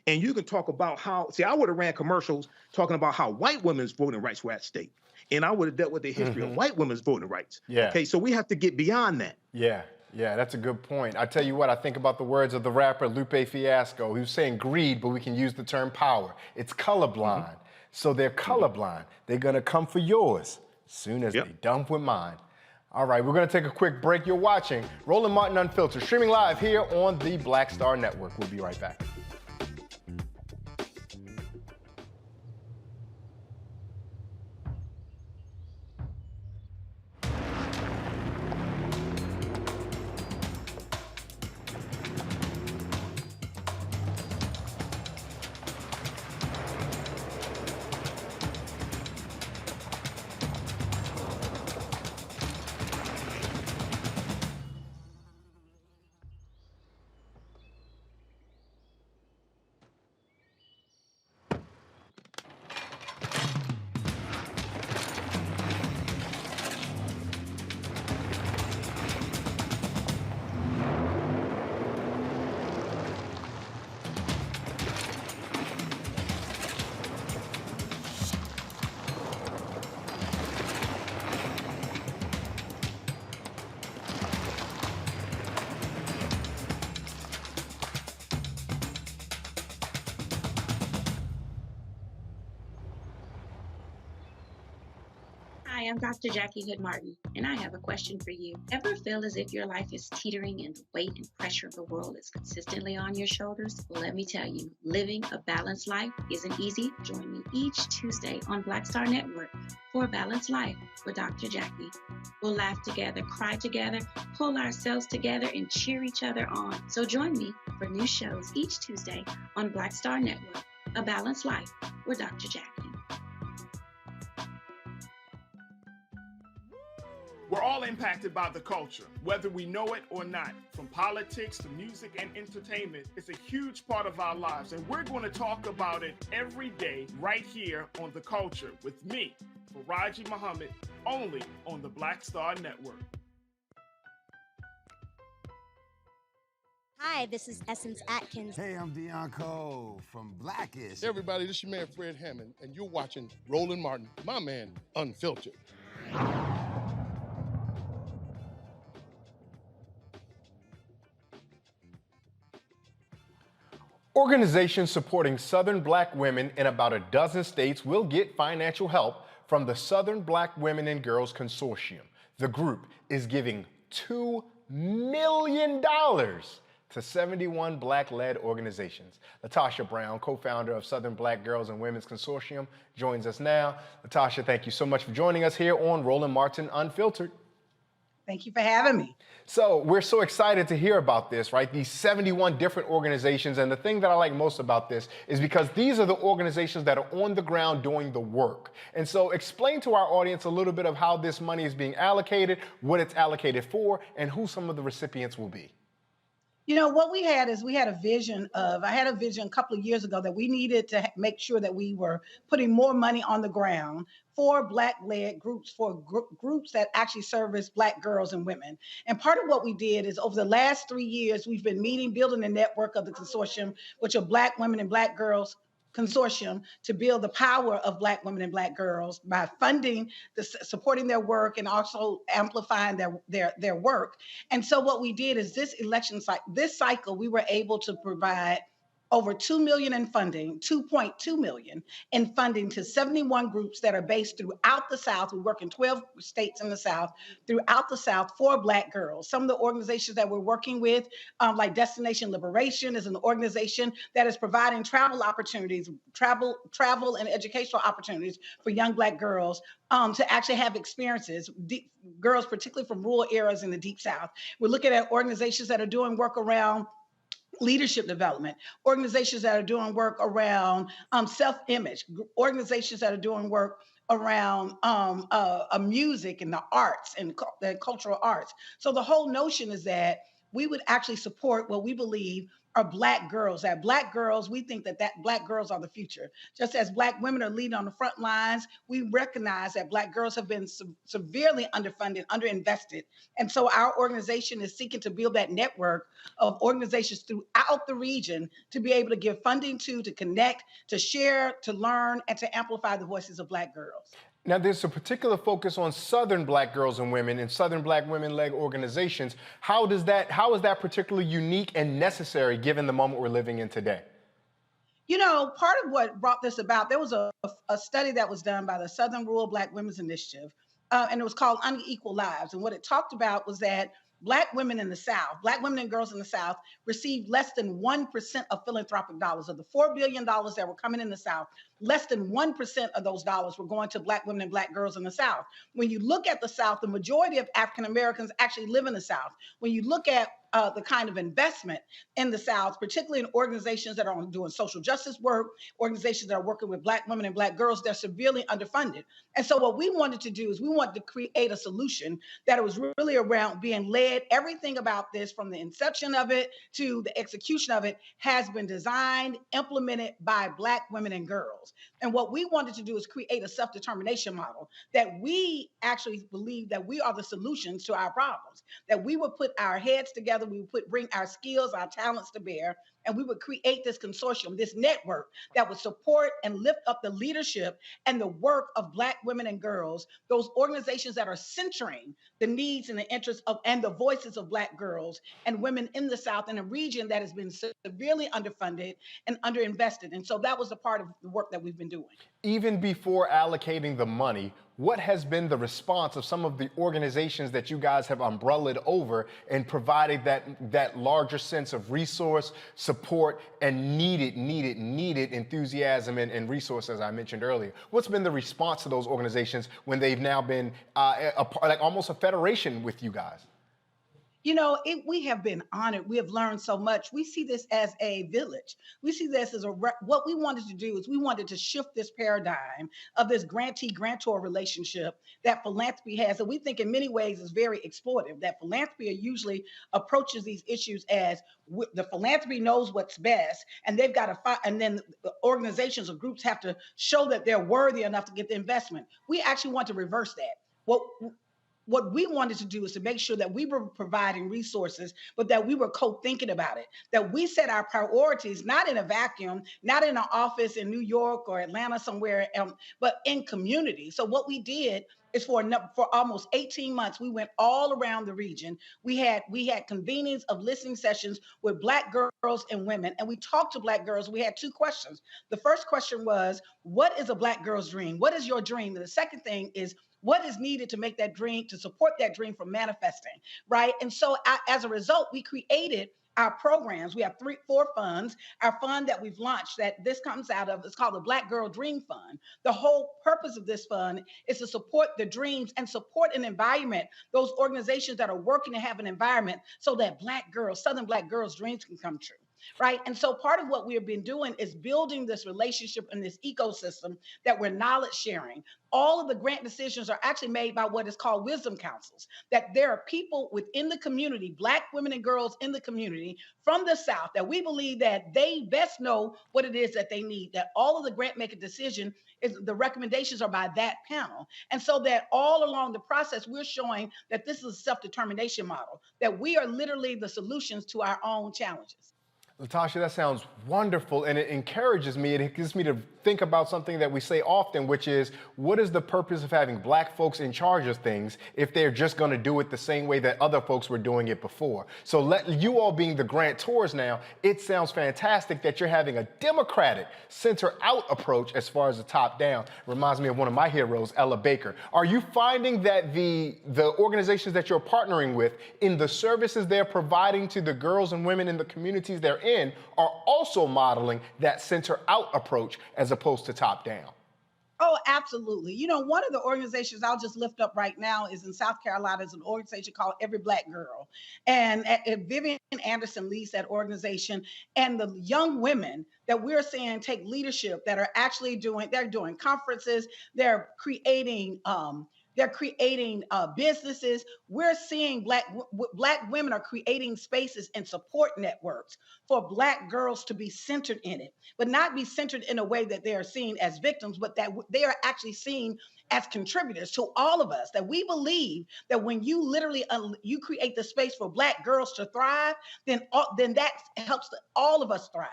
and you can talk about how, I would have ran commercials talking about how white women's voting rights were at stake. And I would have dealt with the history of white women's voting rights. Yeah. Okay, so we have to get beyond that. Yeah, that's a good point. I tell you what, I think about the words of the rapper Lupe Fiasco, who's saying greed, but we can use the term power. It's colorblind. So they're colorblind. They're going to come for yours as soon as they done with mine. All right, we're going to take a quick break. You're watching Roland Martin Unfiltered, streaming live here on the Black Star Network. We'll be right back. Hi, I'm Dr. Jackie Hood Martin, and I have a question for you. Ever feel as if your life is teetering and the weight and pressure of the world is consistently on your shoulders? Well, let me tell you, living a balanced life isn't easy. Join me each Tuesday on Black Star Network for a Balanced Life with Dr. Jackie. We'll laugh together, cry together, pull ourselves together, and cheer each other on. So join me for new shows each Tuesday on Black Star Network, A Balanced Life with Dr. Jackie. We're all impacted by the culture, whether we know it or not. From politics to music and entertainment, it's a huge part of our lives, and we're going to talk about it every day right here on The Culture with me, Faraji Muhammad, only on the Black Star Network. Hi, this is Essence Atkins. Hey, I'm Deion Cole from Blackish. Hey everybody, this is your man Fred Hammond, and you're watching Roland Martin, my man, Unfiltered. Organizations supporting Southern Black women in about a dozen states will get financial help from the Southern Black Women and Girls Consortium. The group is giving $2 million to 71 Black-led organizations. Latasha Brown, co-founder of Southern Black Girls and Women's Consortium, joins us now. Latasha, thank you so much for joining us here on Roland Martin Unfiltered. Thank you for having me. So we're so excited to hear about this, right? These 71 different organizations. And the thing that I like most about this is because these are the organizations that are on the ground doing the work. And so explain to our audience a little bit of how this money is being allocated, what it's allocated for, and who some of the recipients will be. You know, what we had is I had a vision a couple of years ago that we needed to make sure that we were putting more money on the ground for Black-led groups, for groups that actually service Black girls and women. And part of what we did is over the last 3 years, we've been building a network of the consortium, which are Black women and Black girls consortium, to build the power of Black women and Black girls by funding, supporting their work, and also amplifying their work. And so what we did is this cycle, we were able to provide over $2 million in funding, $2.2 million in funding to 71 groups that are based throughout the South. We work in 12 states in the South, throughout the South, for Black girls. Some of the organizations that we're working with, like Destination Liberation, is an organization that is providing travel opportunities, travel and educational opportunities for young Black girls to actually have experiences, girls particularly from rural areas in the Deep South. We're looking at organizations that are doing work around leadership development, organizations that are doing work around self-image, organizations that are doing work around music and the arts and the cultural arts. So the whole notion is that we would actually support what we believe are Black girls. That Black girls, we think that Black girls are the future. Just as Black women are leading on the front lines, we recognize that Black girls have been severely underfunded, underinvested. And so our organization is seeking to build that network of organizations throughout the region to be able to give funding to connect, to share, to learn, and to amplify the voices of Black girls. Now, there's a particular focus on Southern Black girls and women and Southern Black women-led organizations. How is that particularly unique and necessary given the moment we're living in today? You know, part of what brought this about, there was a study that was done by the Southern Rural Black Women's Initiative, and it was called Unequal Lives. And what it talked about was that Black women in the South, Black women and girls in the South, received less than 1% of philanthropic dollars. Of the $4 billion that were coming in the South, less than 1% of those dollars were going to Black women and Black girls in the South. When you look at the South, the majority of African Americans actually live in the South. When you look at the kind of investment in the South, particularly in organizations that are doing social justice work, organizations that are working with Black women and Black girls, they're severely underfunded. And so what we wanted to do is we wanted to create a solution that was really around being led. Everything about this, from the inception of it to the execution of it, has been designed, implemented by Black women and girls. And what we wanted to do is create a self-determination model that we actually believe that we are the solutions to our problems, that we would put our heads together, we would bring our skills, our talents to bear, and we would create this consortium, this network that would support and lift up the leadership and the work of Black women and girls, those organizations that are centering the needs and the interests of and the voices of Black girls and women in the South, in a region that has been severely underfunded and underinvested. And so that was a part of the work that we've been doing. Even before allocating the money, what has been the response of some of the organizations that you guys have umbrellaed over and provided that larger sense of resource, support, and needed enthusiasm and resource, as I mentioned earlier? What's been the response to those organizations when they've now been like almost a federation with you guys? You know, we have been honored. We have learned so much. We see this as a village. We see this as what we wanted to do is we wanted to shift this paradigm of this grantee-grantor relationship that philanthropy has. And we think in many ways is very exploitive, that philanthropy usually approaches these issues as the philanthropy knows what's best, and they've got to find, and then the organizations or groups have to show that they're worthy enough to get the investment. We actually want to reverse that. What we wanted to do is to make sure that we were providing resources, but that we were co-thinking about it, that we set our priorities, not in a vacuum, not in an office in New York or Atlanta somewhere, but in community. So what we did is for almost 18 months, we went all around the region. We had convenings of listening sessions with Black girls and women, and we talked to Black girls. We had two questions. The first question was, what is a Black girl's dream? What is your dream? And the second thing is, what is needed to make that dream, to support that dream from manifesting, right? And so as a result, we created our programs. We have 4 funds. Our fund that we've launched that this comes out of is called the Black Girl Dream Fund. The whole purpose of this fund is to support the dreams and support an environment, those organizations that are working to have an environment so that Black girls, Southern Black girls' dreams can come true. Right. And so part of what we have been doing is building this relationship and this ecosystem that we're knowledge sharing. All of the grant decisions are actually made by what is called wisdom councils, that there are people within the community, Black women and girls in the community from the South, that we believe that they best know what it is that they need, that all of the grant making decision is the recommendations are by that panel. And so that all along the process, we're showing that this is a self-determination model, that we are literally the solutions to our own challenges. Latasha, that sounds wonderful, and it encourages me. It gives me to think about something that we say often, which is, what is the purpose of having Black folks in charge of things if they're just going to do it the same way that other folks were doing it before? So let you all being the grantors now, it sounds fantastic that you're having a democratic center-out approach as far as the top-down. Reminds me of one of my heroes, Ella Baker. Are you finding that the organizations that you're partnering with in the services they're providing to the girls and women in the communities they're in are also modeling that center-out approach as opposed to top-down? Oh, absolutely. You know, one of the organizations I'll just lift up right now is in South Carolina, is an organization called Every Black Girl. And Vivian Anderson leads that organization. And the young women that we're seeing take leadership that are actually they're doing conferences, they're creating businesses. We're seeing Black women are creating spaces and support networks for Black girls to be centered in it, but not be centered in a way that they are seen as victims, but that they are actually seen as contributors to all of us. That we believe that when you literally you create the space for Black girls to thrive, then that helps all of us thrive.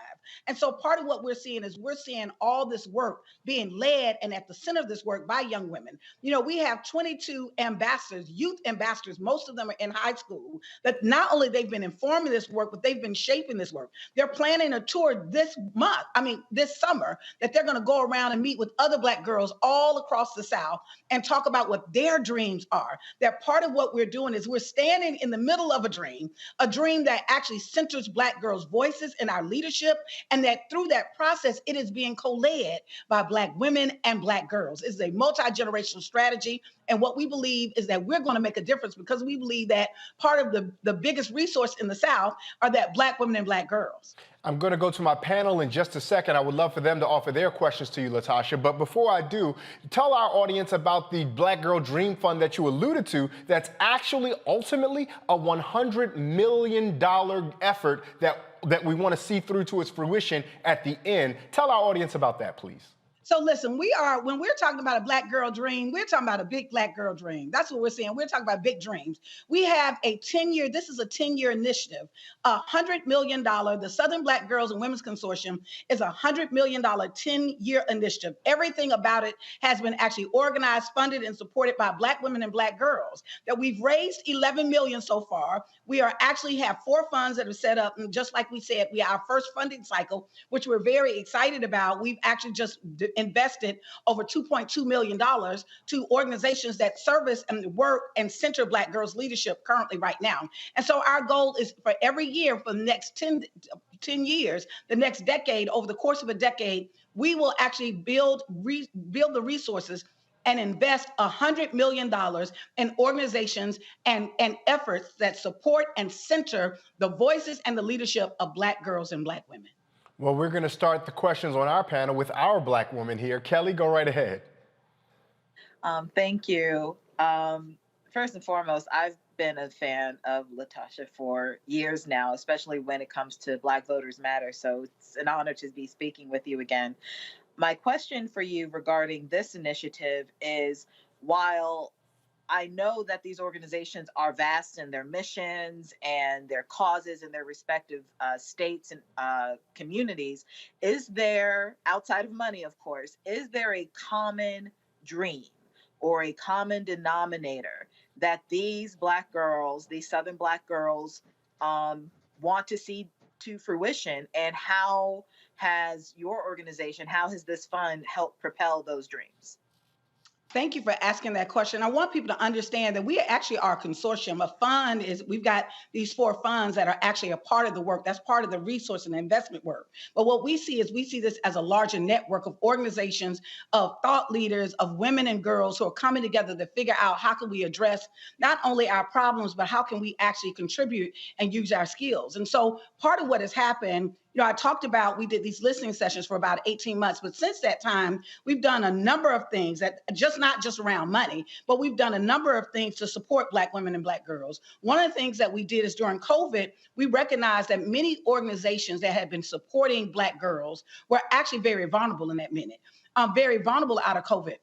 And so part of what we're seeing is we're seeing all this work being led and at the center of this work by young women. You know, we have 22 ambassadors, youth ambassadors, most of them are in high school, that not only they've been informing this work, but they've been shaping this work. They're planning a tour this summer, that they're going to go around and meet with other Black girls all across the South and talk about what their dreams are. That part of what we're doing is we're standing in the middle of a dream that actually centers Black girls' voices in our leadership, and that through that process, it is being co-led by Black women and Black girls. It's a multi-generational strategy. And what we believe is that we're going to make a difference, because we believe that part of the biggest resource in the South are that Black women and Black girls. I'm going to go to my panel in just a second. I would love for them to offer their questions to you, Latasha. But before I do, tell our audience about the Black Girl Dream Fund that you alluded to, that's actually ultimately a $100 million effort that we want to see through to its fruition at the end. Tell our audience about that, please. So listen, when we're talking about a Black girl dream, we're talking about a big Black girl dream. That's what we're saying. We're talking about big dreams. We have this is a 10-year initiative, $100 million. The Southern Black Girls and Women's Consortium is a $100 million 10-year initiative. Everything about it has been actually organized, funded, and supported by Black women and Black girls. That we've raised $11 million so far. We actually have 4 funds that are set up. And just like we said, we our first funding cycle, which we're very excited about. We've actually just invested over $2.2 million to organizations that service and work and center Black girls' leadership currently right now. And so our goal is for every year for the next 10 years, the next decade, over the course of a decade, we will actually build the resources and invest $100 million in organizations and efforts that support and center the voices and the leadership of Black girls and Black women. Well, we're going to start the questions on our panel with our Black woman here. Kelly, go right ahead. Thank you. First and foremost, I've been a fan of Latasha for years now, especially when it comes to Black Voters Matter. So it's an honor to be speaking with you again. My question for you regarding this initiative is, while I know that these organizations are vast in their missions and their causes in their respective states and communities, is there, outside of money, of course, is there a common dream or a common denominator that these Black girls, these Southern Black girls, want to see to fruition? And how has your organization, how has this fund helped propel those dreams? Thank you for asking that question. I want people to understand that we actually are a consortium. A fund is, we've got these 4 funds that are actually a part of the work. That's part of the resource and investment work. But what we see is we see this as a larger network of organizations, of thought leaders, of women and girls who are coming together to figure out how can we address not only our problems, but how can we actually contribute and use our skills. And so part of what has happened, I talked about, we did these listening sessions for about 18 months, but since that time, we've done a number of things that not just around money, but we've done a number of things to support Black women and Black girls. One of the things that we did is during COVID, we recognized that many organizations that had been supporting Black girls were actually very vulnerable in that minute, very vulnerable out of COVID.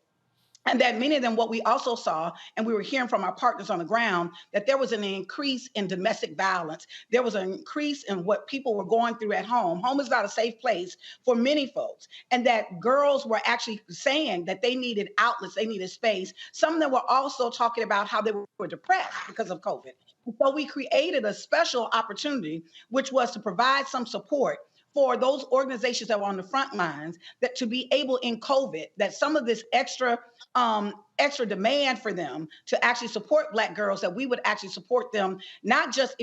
And that many of them, what we also saw, and we were hearing from our partners on the ground, that there was an increase in domestic violence. There was an increase in what people were going through at home. Home is not a safe place for many folks. And that girls were actually saying that they needed outlets, they needed space. Some of them were also talking about how they were depressed because of COVID. And so we created a special opportunity, which was to provide some support for those organizations that were on the front lines, that to be able in COVID, that some of this extra demand for them to actually support Black girls, that we would actually support them, not just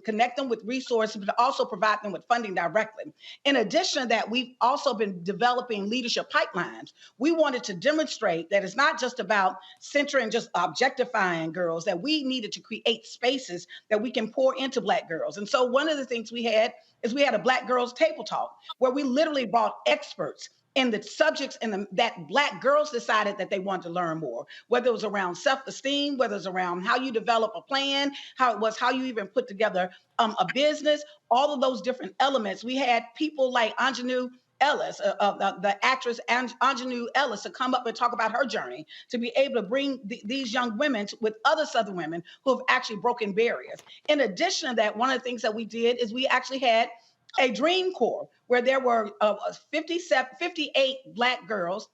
connect them with resources, but also provide them with funding directly. In addition to that, we've also been developing leadership pipelines. We wanted to demonstrate that it's not just about centering, just objectifying girls, that we needed to create spaces that we can pour into Black girls. And so one of the things we had is we had a Black Girls Table Talk, where we literally brought experts in the subjects that Black girls decided that they wanted to learn more, whether it was around self-esteem, whether it was around how you develop a plan, how you even put together a business, all of those different elements. We had people like Anjanou Ellis, the actress Anjanou Ellis, to come up and talk about her journey, to be able to bring these young women with other Southern women who have actually broken barriers. In addition to that, one of the things that we did is we actually had a dream corps where there were 58 Black girls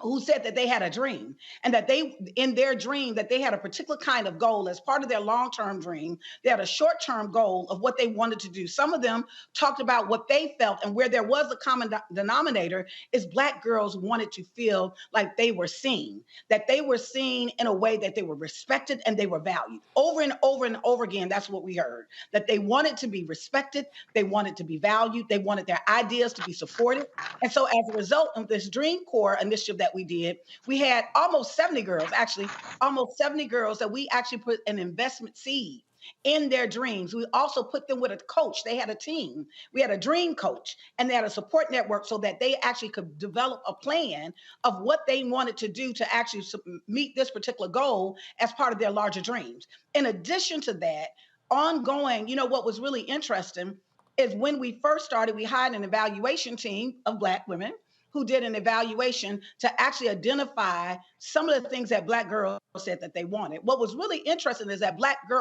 who said that they had a dream, and that in their dream, that they had a particular kind of goal as part of their long-term dream. They had a short-term goal of what they wanted to do. Some of them talked about what they felt, and where there was a common denominator is Black girls wanted to feel like they were seen, that they were seen in a way that they were respected and they were valued. Over and over and over again, that's what we heard, that they wanted to be respected, they wanted to be valued, they wanted their ideas to be supported. And so as a result of this Dream Corps initiative that we did, we had almost 70 girls that we actually put an investment seed in their dreams. We also put them with a coach. They had a team. We had a dream coach, and they had a support network so that they actually could develop a plan of what they wanted to do to actually meet this particular goal as part of their larger dreams. In addition to that, ongoing, what was really interesting is when we first started, we hired an evaluation team of Black women. who did an evaluation to actually identify some of the things that Black girls said that they wanted. What was really interesting is that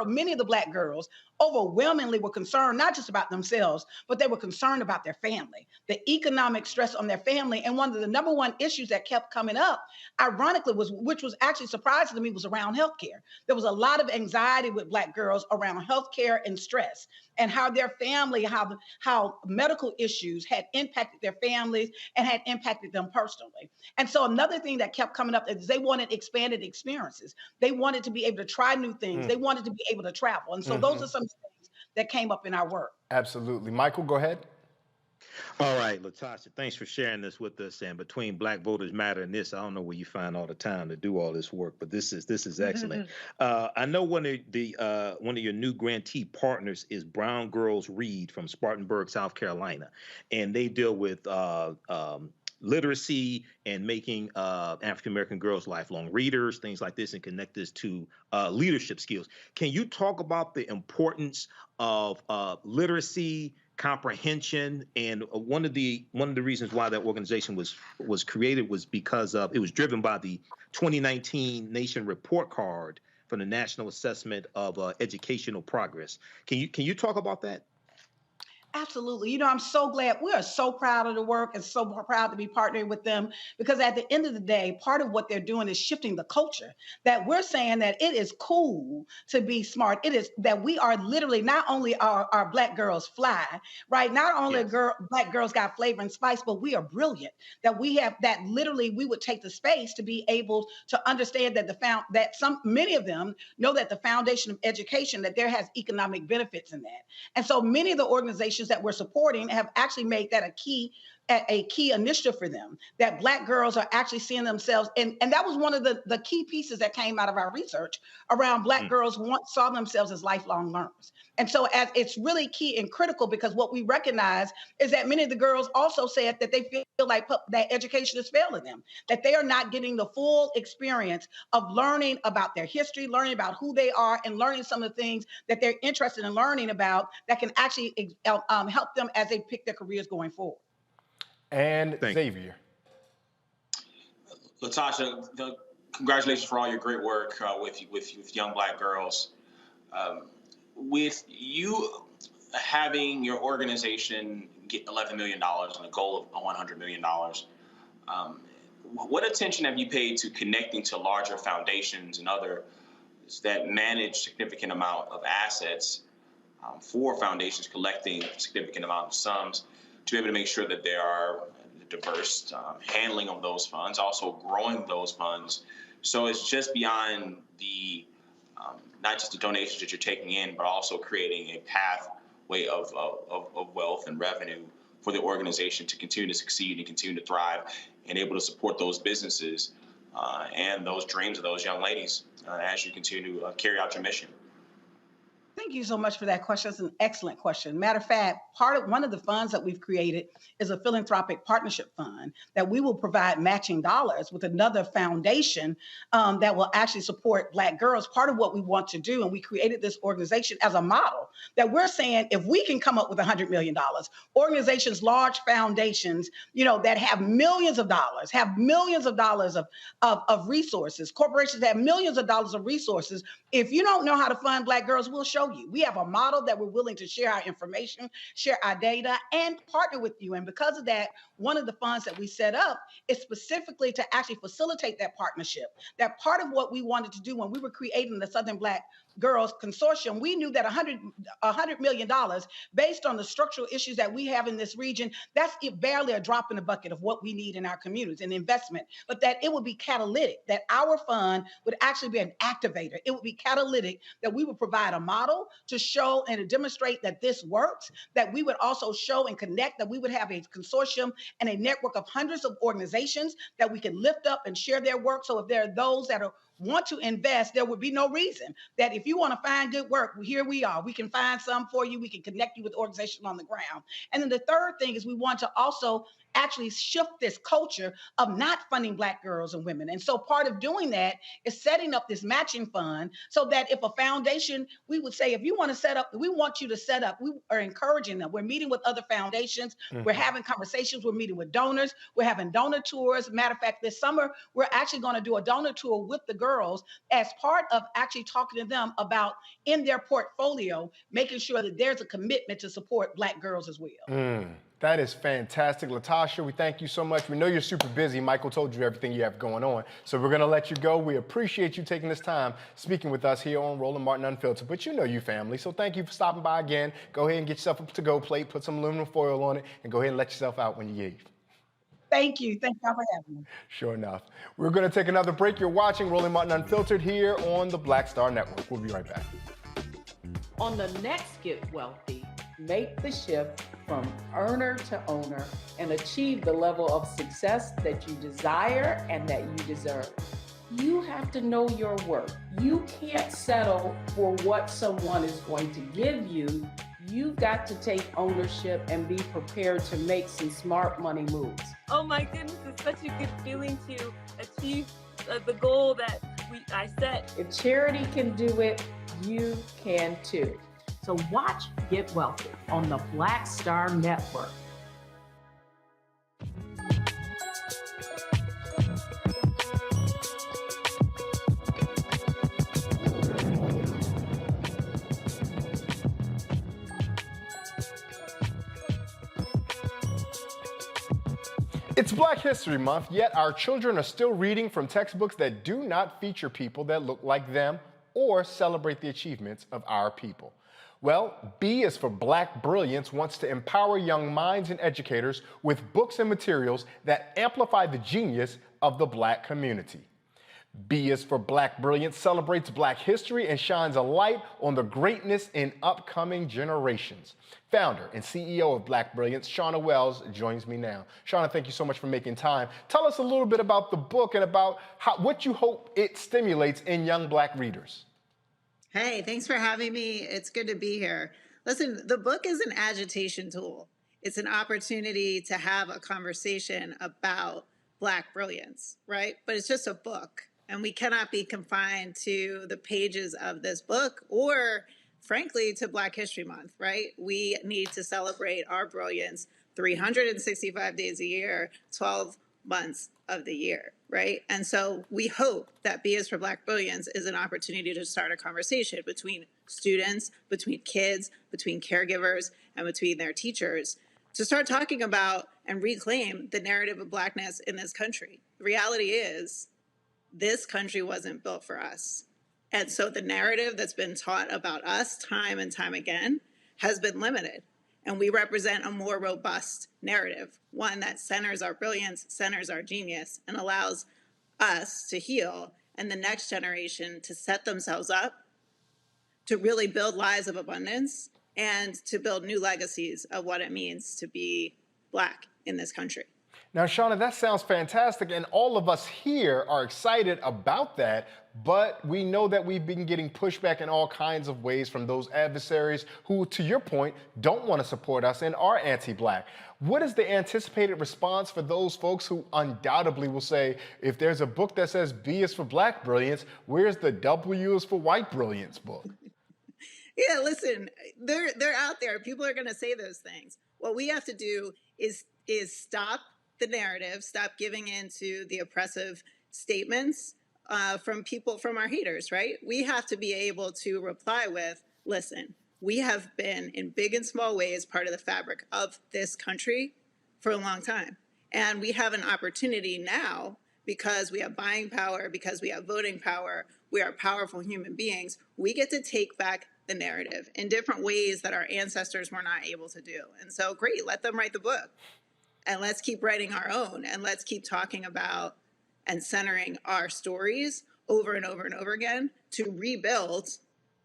many of the Black girls overwhelmingly were concerned not just about themselves, but they were concerned about their family, the economic stress on their family. And one of the number one issues that kept coming up, ironically, which was actually surprising to me, was around healthcare. There was a lot of anxiety with Black girls around healthcare and stress, and how their family, how medical issues had impacted their families and had impacted them personally. And so another thing that kept coming up is they wanted expanded experiences. They wanted to be able to try new things. They wanted to be able to travel. And so those are some things that came up in our work. Absolutely. Michael, go ahead. All right, Latasha, thanks for sharing this with us. And between Black Voters Matter and this, I don't know where you find all the time to do all this work, but this is excellent. I know one of your new grantee partners is Brown Girls Read from Spartanburg, South Carolina, and they deal with literacy and making African American girls lifelong readers, things like this, and connect this to leadership skills. Can you talk about the importance of literacy, comprehension? And one of the reasons why that organization was created was because it was driven by the 2019 Nation Report Card from the National Assessment of Educational Progress. Can you talk about that? Absolutely. You know, I'm so glad. We are so proud of the work and so proud to be partnering with them, because at the end of the day, part of what they're doing is shifting the culture, that we're saying that it is cool to be smart. It is that we are literally, not only are our Black girls fly, right? Not only Black girls got flavor and spice, but we are brilliant, that we have that literally we would take the space to be able to understand that many of them know that the foundation of education, that there has economic benefits in that. And so many of the organizations that we're supporting have actually made that a key initiative for them, that Black girls are actually seeing themselves. And that was one of the key pieces that came out of our research around Black girls saw themselves as lifelong learners. And so as it's really key and critical, because what we recognize is that many of the girls also said that they feel like that education is failing them, that they are not getting the full experience of learning about their history, learning about who they are, and learning some of the things that they're interested in learning about that can actually help them as they pick their careers going forward. And Xavier. Latasha, congratulations for all your great work with young Black girls. With you having your organization get $11 million and a goal of $100 million, what attention have you paid to connecting to larger foundations and others that manage significant amount of assets for foundations collecting significant amount of sums to be able to make sure that there are diverse handling of those funds, also growing those funds? So it's just beyond the not just the donations that you're taking in, but also creating a pathway of wealth and revenue for the organization to continue to succeed and continue to thrive and able to support those businesses and those dreams of those young ladies as you continue to carry out your mission. Thank you so much for that question. It's an excellent question. Matter of fact, one of the funds that we've created is a philanthropic partnership fund that we will provide matching dollars with another foundation that will actually support Black girls. Part of what we want to do, and we created this organization as a model, that we're saying if we can come up with $100 million, organizations, large foundations, that have millions of dollars of resources, corporations that have millions of dollars of resources. If you don't know how to fund Black girls, we'll show you. We have a model that we're willing to share our information, share our data, and partner with you. And because of that, one of the funds that we set up is specifically to actually facilitate that partnership. That part of what we wanted to do when we were creating the Southern Black Girls Consortium, we knew that $100 million, based on the structural issues that we have in this region, that's barely a drop in the bucket of what we need in our communities and investment, but that it would be catalytic, that our fund would actually be an activator. It would be catalytic, that we would provide a model to show and to demonstrate that this works, that we would also show and connect, that we would have a consortium and a network of hundreds of organizations that we can lift up and share their work. So if there are those that want to invest, there would be no reason that if you want to find good work, here we are. We can find some for you. We can connect you with organizations on the ground. And then the third thing is we want to also actually shift this culture of not funding Black girls and women. And so part of doing that is setting up this matching fund so that if a foundation, we would say, if you want to set up, we want you to set up, we are encouraging them. We're meeting with other foundations. We're having conversations. We're meeting with donors. We're having donor tours. Matter of fact, this summer, we're actually going to do a donor tour with the girls as part of actually talking to them about in their portfolio, making sure that there's a commitment to support Black girls as well. That is fantastic. Latasha, we thank you so much. We know you're super busy. Michael told you everything you have going on. So we're going to let you go. We appreciate you taking this time speaking with us here on Roland Martin Unfiltered. But you know you family. So thank you for stopping by again. Go ahead and get yourself a to-go plate, put some aluminum foil on it, and go ahead and let yourself out when you leave. Thank you. Thank you for having me. Sure enough. We're going to take another break. You're watching Roland Martin Unfiltered here on the Black Star Network. We'll be right back. On the next Get Wealthy, make the shift from earner to owner and achieve the level of success that you desire and that you deserve. You have to know your worth. You can't settle for what someone is going to give you. You've got to take ownership and be prepared to make some smart money moves. Oh my goodness, it's such a good feeling to achieve the goal that I set. If charity can do it, you can too. So watch Get Wealthy on the Black Star Network. It's Black History Month, yet our children are still reading from textbooks that do not feature people that look like them or celebrate the achievements of our people. Well, B is for Black Brilliance wants to empower young minds and educators with books and materials that amplify the genius of the Black community. B is for Black Brilliance celebrates Black history and shines a light on the greatness in upcoming generations. Founder and CEO of Black Brilliance, Shauna Wells, joins me now. Shauna, thank you so much for making time. Tell us a little bit about the book and about what you hope it stimulates in young Black readers. Hey, thanks for having me. It's good to be here. Listen, the book is an agitation tool. It's an opportunity to have a conversation about Black brilliance, right? But it's just a book. And we cannot be confined to the pages of this book or, frankly, to Black History Month, right? We need to celebrate our brilliance 365 days a year, 12 months of the year, right? And so we hope that B is for Black Brilliance is an opportunity to start a conversation between students, between kids, between caregivers, and between their teachers to start talking about and reclaim the narrative of Blackness in this country. The reality is, this country wasn't built for us. And so the narrative that's been taught about us time and time again has been limited. And we represent a more robust narrative, one that centers our brilliance, centers our genius, and allows us to heal and the next generation to set themselves up to really build lives of abundance and to build new legacies of what it means to be Black in this country. Now, Shauna, that sounds fantastic, and all of us here are excited about that, but we know that we've been getting pushback in all kinds of ways from those adversaries who, to your point, don't want to support us and are anti-Black. What is the anticipated response for those folks who undoubtedly will say, if there's a book that says B is for Black Brilliance, where's the W is for White Brilliance book? Yeah, listen, they're out there. People are going to say those things. What we have to do is stop the narrative, stop giving in to the oppressive statements from people, from our haters, right? We have to be able to reply with, listen, we have been in big and small ways part of the fabric of this country for a long time. And we have an opportunity now because we have buying power, because we have voting power, we are powerful human beings. We get to take back the narrative in different ways that our ancestors were not able to do. And so great, let them write the book. And let's keep writing our own, and let's keep talking about and centering our stories over and over and over again to rebuild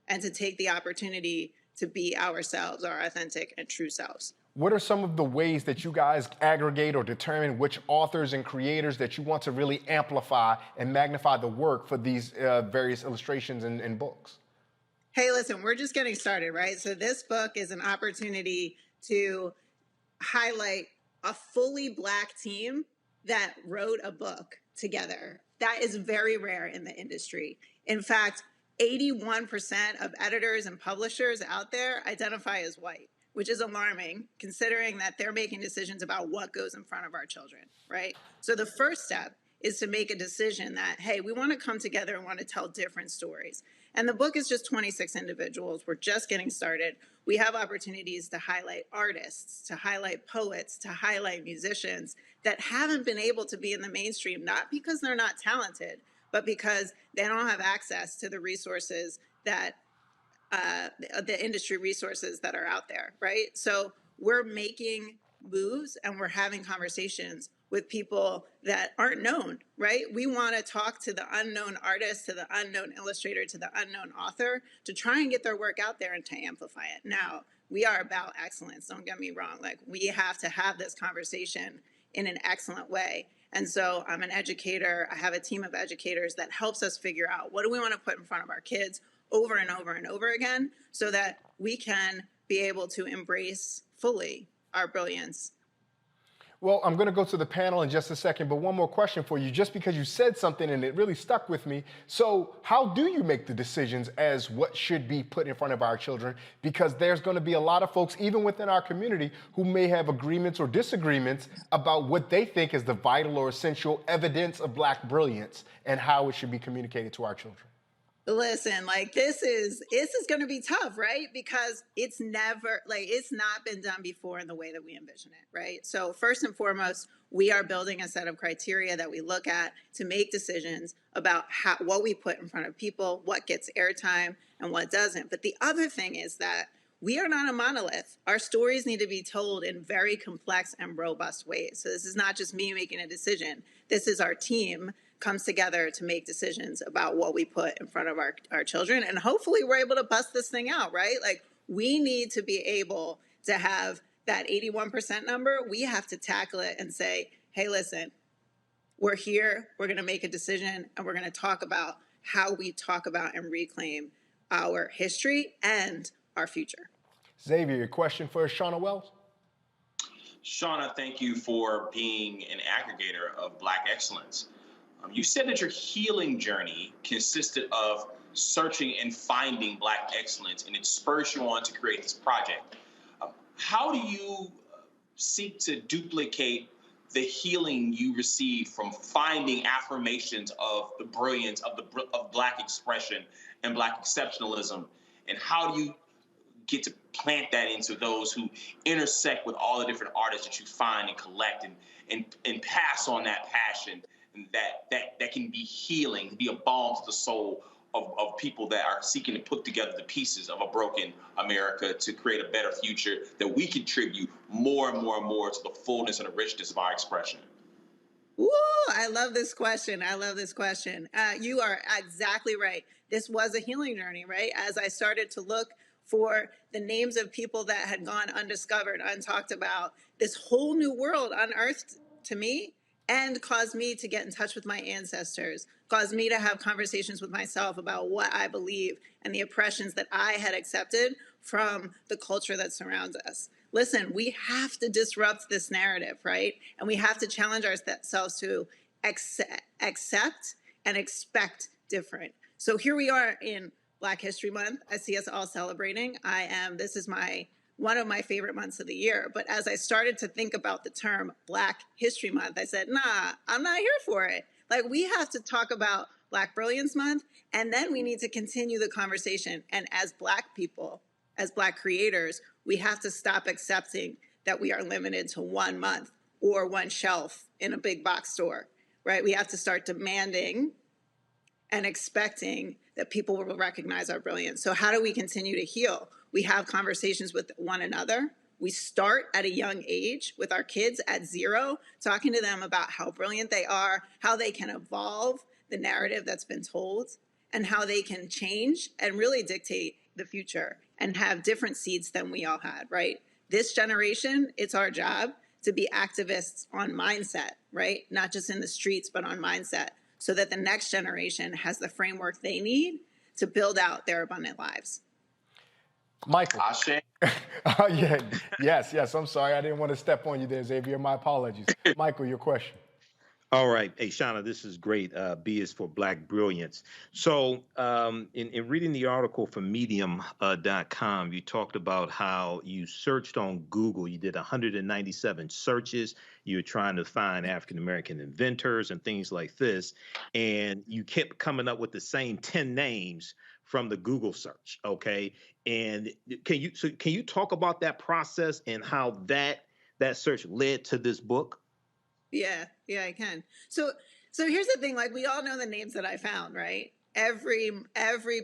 and to take the opportunity to be ourselves, our authentic and true selves. What are some of the ways that you guys aggregate or determine which authors and creators that you want to really amplify and magnify the work for these various illustrations and books? Hey, listen, we're just getting started, right? So this book is an opportunity to highlight a fully Black team that wrote a book together. That is very rare in the industry. In fact, 81% of editors and publishers out there identify as white, which is alarming considering that they're making decisions about what goes in front of our children, right? So the first step is to make a decision that, hey, we want to come together and want to tell different stories. And the book is just 26 individuals. We're just getting started. We have opportunities to highlight artists, to highlight poets, to highlight musicians that haven't been able to be in the mainstream, not because they're not talented, but because they don't have access to the resources that the industry resources that are out there, right? So we're making moves and we're having conversations with people that aren't known, right? We want to talk to the unknown artist, to the unknown illustrator, to the unknown author, to try and get their work out there and to amplify it. Now, we are about excellence, don't get me wrong. Like, we have to have this conversation in an excellent way. And so I'm an educator. I have a team of educators that helps us figure out what do we want to put in front of our kids over and over and over again so that we can be able to embrace fully our brilliance. Well, I'm going to go to the panel in just a second, but one more question for you, just because you said something and it really stuck with me. So how do you make the decisions as what should be put in front of our children? Because there's going to be a lot of folks, even within our community, who may have agreements or disagreements about what they think is the vital or essential evidence of Black brilliance and how it should be communicated to our children. Listen, like this is going to be tough, right? Because it's not been done before in the way that we envision it, right? So first and foremost, we are building a set of criteria that we look at to make decisions about what we put in front of people, what gets airtime and what doesn't. But the other thing is that we are not a monolith. Our stories need to be told in very complex and robust ways. So this is not just me making a decision. This is our team comes together to make decisions about what we put in front of our children. And hopefully we're able to bust this thing out, right? Like, we need to be able to have that 81% number. We have to tackle it and say, hey, listen, we're here, we're gonna make a decision, and we're gonna talk about how we talk about and reclaim our history and our future. Xavier, a question for Shauna Wells? Shauna, thank you for being an aggregator of Black excellence. You said that your healing journey consisted of searching and finding Black excellence, and it spurs you on to create this project. How do you seek to duplicate the healing you receive from finding affirmations of the brilliance of Black expression and Black exceptionalism? And how do you get to plant that into those who intersect with all the different artists that you find and collect and pass on that passion? That can be healing, be a balm to the soul of people that are seeking to put together the pieces of a broken America to create a better future that we contribute more and more and more to the fullness and the richness of our expression. Ooh, I love this question. I love this question. You are exactly right. This was a healing journey, right? As I started to look for the names of people that had gone undiscovered, untalked about, this whole new world unearthed to me and caused me to get in touch with my ancestors, caused me to have conversations with myself about what I believe and the oppressions that I had accepted from the culture that surrounds us. Listen, we have to disrupt this narrative, right? And we have to challenge ourselves to accept and expect different. So here we are in Black History Month. I see us all celebrating. This is one of my favorite months of the year. But as I started to think about the term Black History Month, I said, nah, I'm not here for it. Like, we have to talk about Black Brilliance Month, and then we need to continue the conversation. And as Black people, as Black creators, we have to stop accepting that we are limited to 1 month or one shelf in a big box store, right? We have to start demanding and expecting that people will recognize our brilliance. So how do we continue to heal? We have conversations with one another. We start at a young age with our kids at 0, talking to them about how brilliant they are, how they can evolve the narrative that's been told, and how they can change and really dictate the future and have different seeds than we all had, right? This generation, it's our job to be activists on mindset, right? Not just in the streets, but on mindset, so that the next generation has the framework they need to build out their abundant lives. Michael. Ashe. Yeah, yes. I'm sorry. I didn't want to step on you there, Xavier. My apologies. Michael, your question. All right. Hey, Shauna, this is great. B is for Black Brilliance. So, in reading the article from Medium.com, you talked about how you searched on Google. You did 197 searches. You were trying to find African American inventors and things like this. And you kept coming up with the same 10 names from the Google search. Okay. And can you talk about that process and how that search led to this book? Yeah, I can. So here's the thing, like we all know the names that I found, right? Every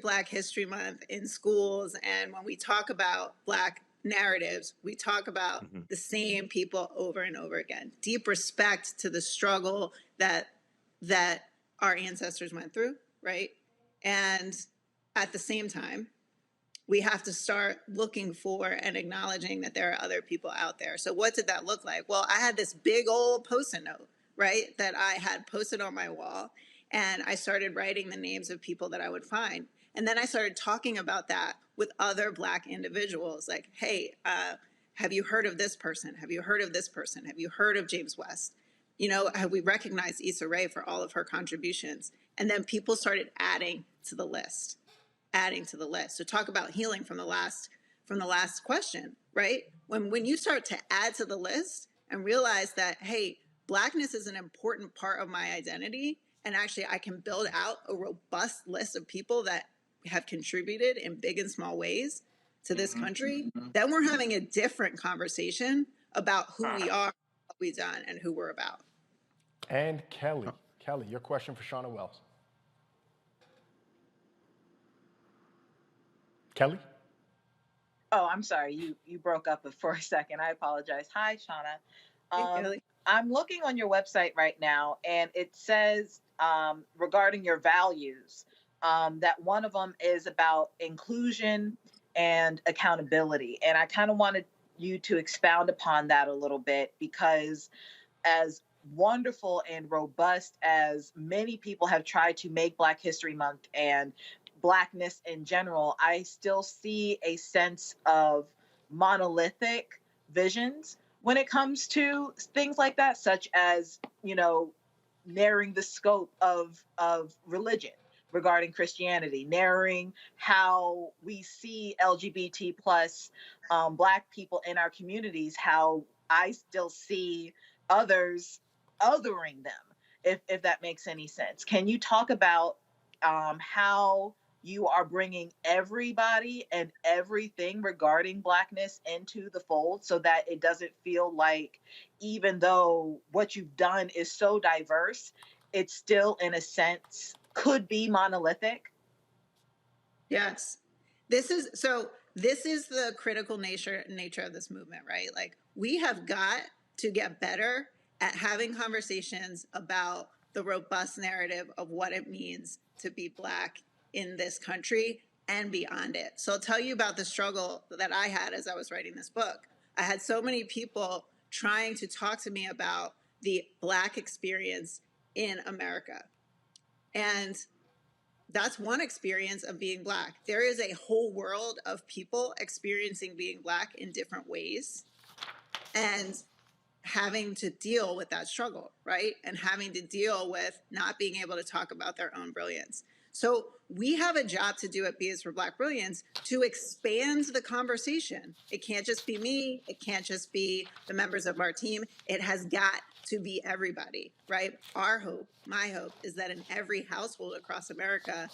Black History Month in schools, and when we talk about Black narratives, we talk about the same people over and over again. Deep respect to the struggle that our ancestors went through, right? And at the same time, we have to start looking for and acknowledging that there are other people out there. So what did that look like? Well, I had this big old Post-it note, right, that I had posted on my wall. And I started writing the names of people that I would find. And then I started talking about that with other Black individuals. Like, hey, have you heard of this person? Have you heard of this person? Have you heard of James West? You know, have we recognized Issa Rae for all of her contributions? And then people started adding to the list. So talk about healing from the last question, right? When you start to add to the list and realize that, hey, Blackness is an important part of my identity, and actually I can build out a robust list of people that have contributed in big and small ways to this country, then we're having a different conversation about who we are, what we've done, and who we're about. And Kelly, your question for Shauna Wells. Kelly? Oh, I'm sorry. You broke up for a second. I apologize. Hi, Shauna. Hey, Kelly. I'm looking on your website right now, and it says regarding your values that one of them is about inclusion and accountability. And I kind of wanted you to expound upon that a little bit, because as wonderful and robust as many people have tried to make Black History Month and Blackness in general, I still see a sense of monolithic visions when it comes to things like that, such as, you know, narrowing the scope of religion regarding Christianity, narrowing how we see LGBT plus Black people in our communities, how I still see others othering them, if that makes any sense. Can you talk about how you are bringing everybody and everything regarding Blackness into the fold, so that it doesn't feel like, even though what you've done is so diverse, it still, in a sense, could be monolithic? Yes. This is the critical nature of this movement, right? Like, we have got to get better at having conversations about the robust narrative of what it means to be Black in this country and beyond it. So I'll tell you about the struggle that I had as I was writing this book. I had so many people trying to talk to me about the Black experience in America. And that's one experience of being Black. There is a whole world of people experiencing being Black in different ways and having to deal with that struggle, right? And having to deal with not being able to talk about their own brilliance. So we have a job to do at B is for Black Brilliance to expand the conversation. It can't just be me. It can't just be the members of our team. It has got to be everybody, right? Our hope, my hope, is that in every household across America,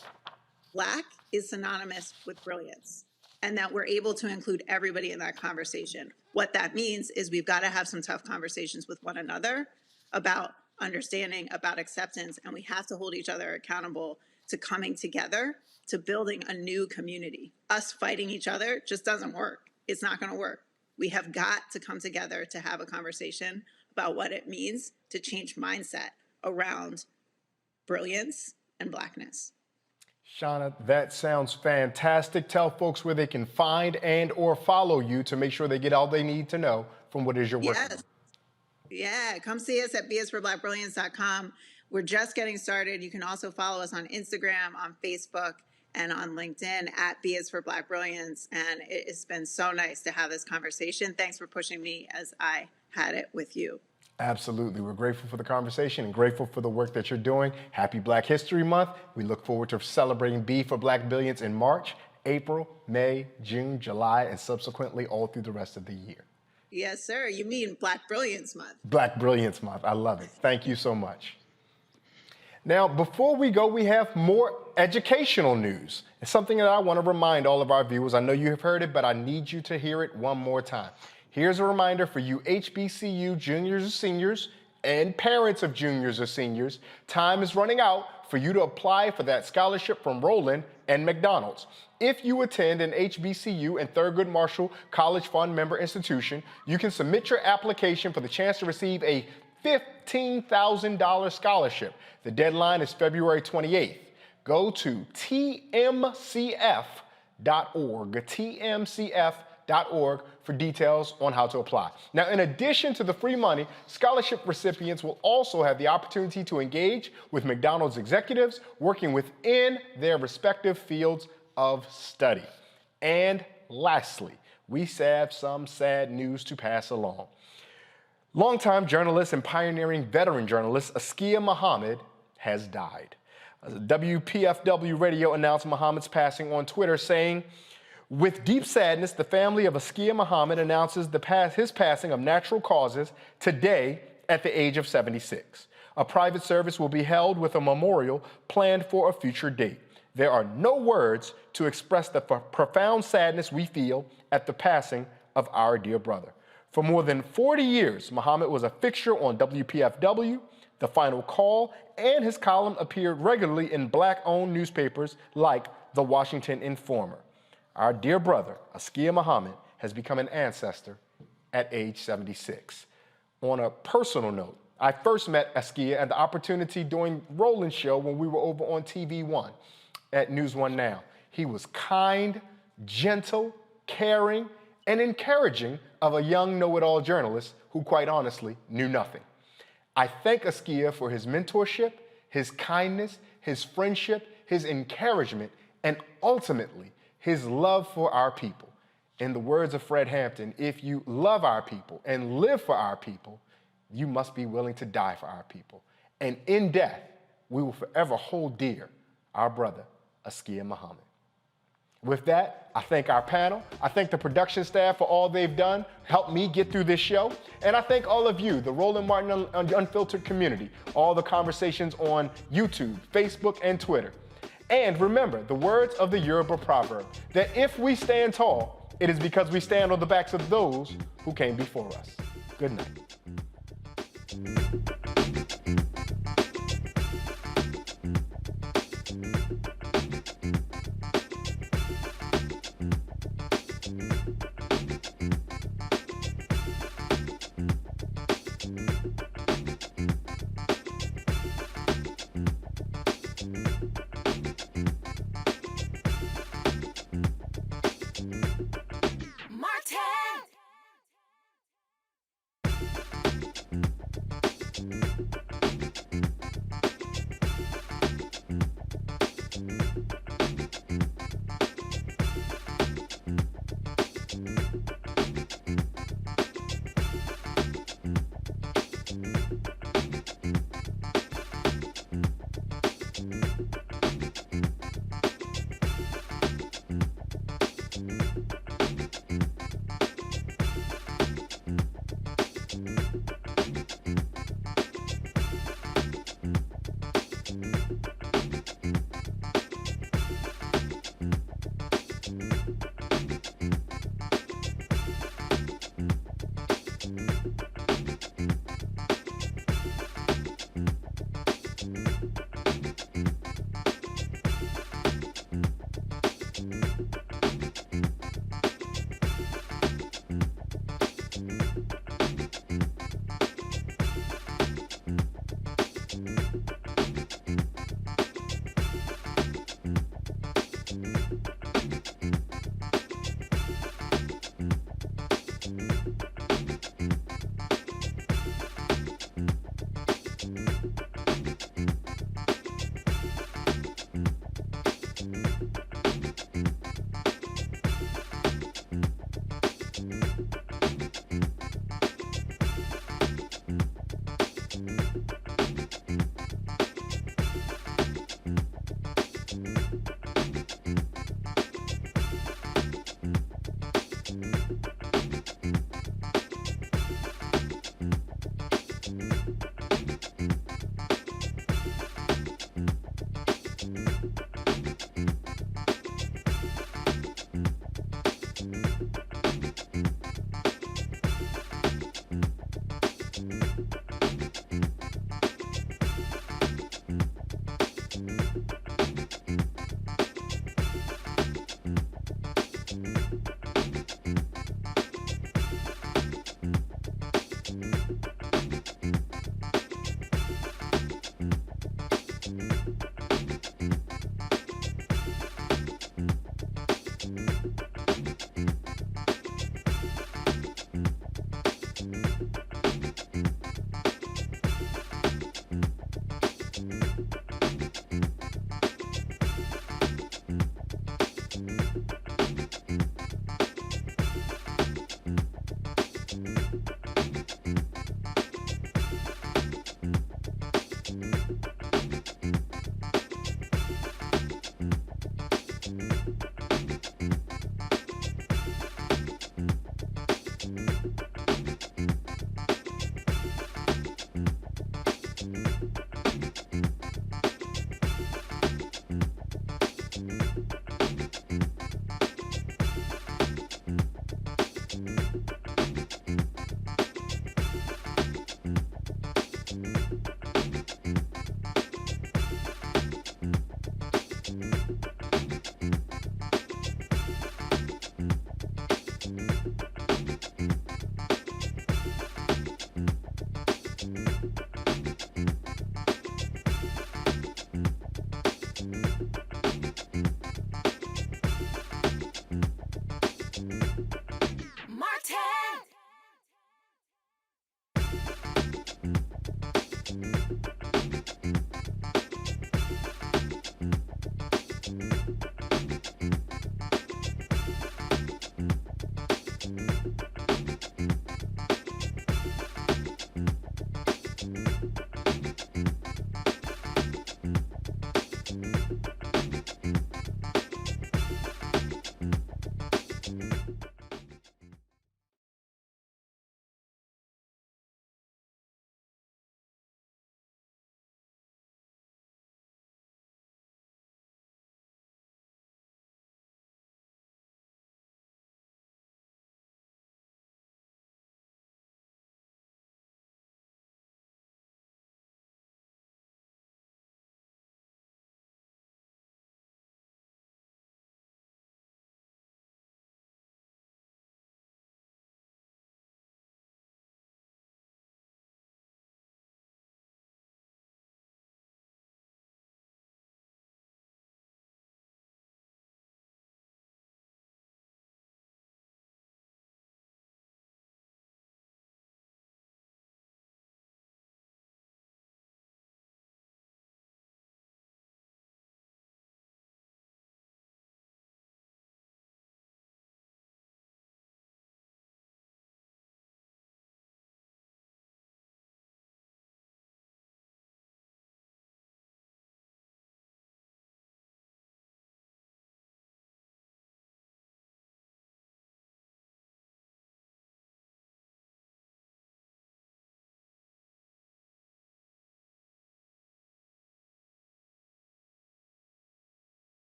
Black is synonymous with brilliance, and that we're able to include everybody in that conversation. What that means is we've got to have some tough conversations with one another about understanding, about acceptance, and we have to hold each other accountable to coming together, to building a new community. Us fighting each other just doesn't work. It's not going to work. We have got to come together to have a conversation about what it means to change mindset around brilliance and Blackness. Shauna, that sounds fantastic. Tell folks where they can find and or follow you to make sure they get all they need to know from what is your work. Yes. Yeah, come see us at bisforblackbrilliance.com. We're just getting started. You can also follow us on Instagram, on Facebook, and on LinkedIn at B is for Black Brilliance. And it has been so nice to have this conversation. Thanks for pushing me as I had it with you. Absolutely. We're grateful for the conversation and grateful for the work that you're doing. Happy Black History Month. We look forward to celebrating B for Black Billions in March, April, May, June, July, and subsequently all through the rest of the year. Yes, sir. You mean Black Brilliance Month. Black Brilliance Month. I love it. Thank you so much. Now, before we go, we have more educational news. It's something that I want to remind all of our viewers. I know you have heard it, but I need you to hear it one more time. Here's a reminder for you HBCU juniors or seniors and parents of juniors or seniors. Time is running out for you to apply for that scholarship from Roland and McDonald's. If you attend an HBCU and Thurgood Marshall College Fund member institution, you can submit your application for the chance to receive a $15,000 scholarship. The deadline is February 28th. Go to tmcf.org, tmcf.org for details on how to apply. Now, in addition to the free money, scholarship recipients will also have the opportunity to engage with McDonald's executives working within their respective fields of study. And lastly, we have some sad news to pass along. Longtime journalist and pioneering veteran journalist Askia Muhammad has died. WPFW Radio announced Muhammad's passing on Twitter, saying, "With deep sadness, the family of Askia Muhammad announces his passing of natural causes today at the age of 76. A private service will be held with a memorial planned for a future date. There are no words to express the profound sadness we feel at the passing of our dear brother." For more than 40 years, Muhammad was a fixture on WPFW, The Final Call, and his column appeared regularly in Black-owned newspapers like The Washington Informer. Our dear brother, Askia Muhammad, has become an ancestor at age 76. On a personal note, I first met Askia at the opportunity during Roland's show when we were over on TV1 at News One Now. He was kind, gentle, caring, and encouraging of a young know-it-all journalist who quite honestly knew nothing. I thank Askia for his mentorship, his kindness, his friendship, his encouragement, and ultimately his love for our people. In the words of Fred Hampton, if you love our people and live for our people, you must be willing to die for our people. And in death, we will forever hold dear our brother, Askia Muhammad. With that, I thank our panel. I thank the production staff for all they've done, helped me get through this show. And I thank all of you, the Roland Martin Unfiltered community, all the conversations on YouTube, Facebook, and Twitter. And remember the words of the Yoruba proverb, that if we stand tall, it is because we stand on the backs of those who came before us. Good night. Martin!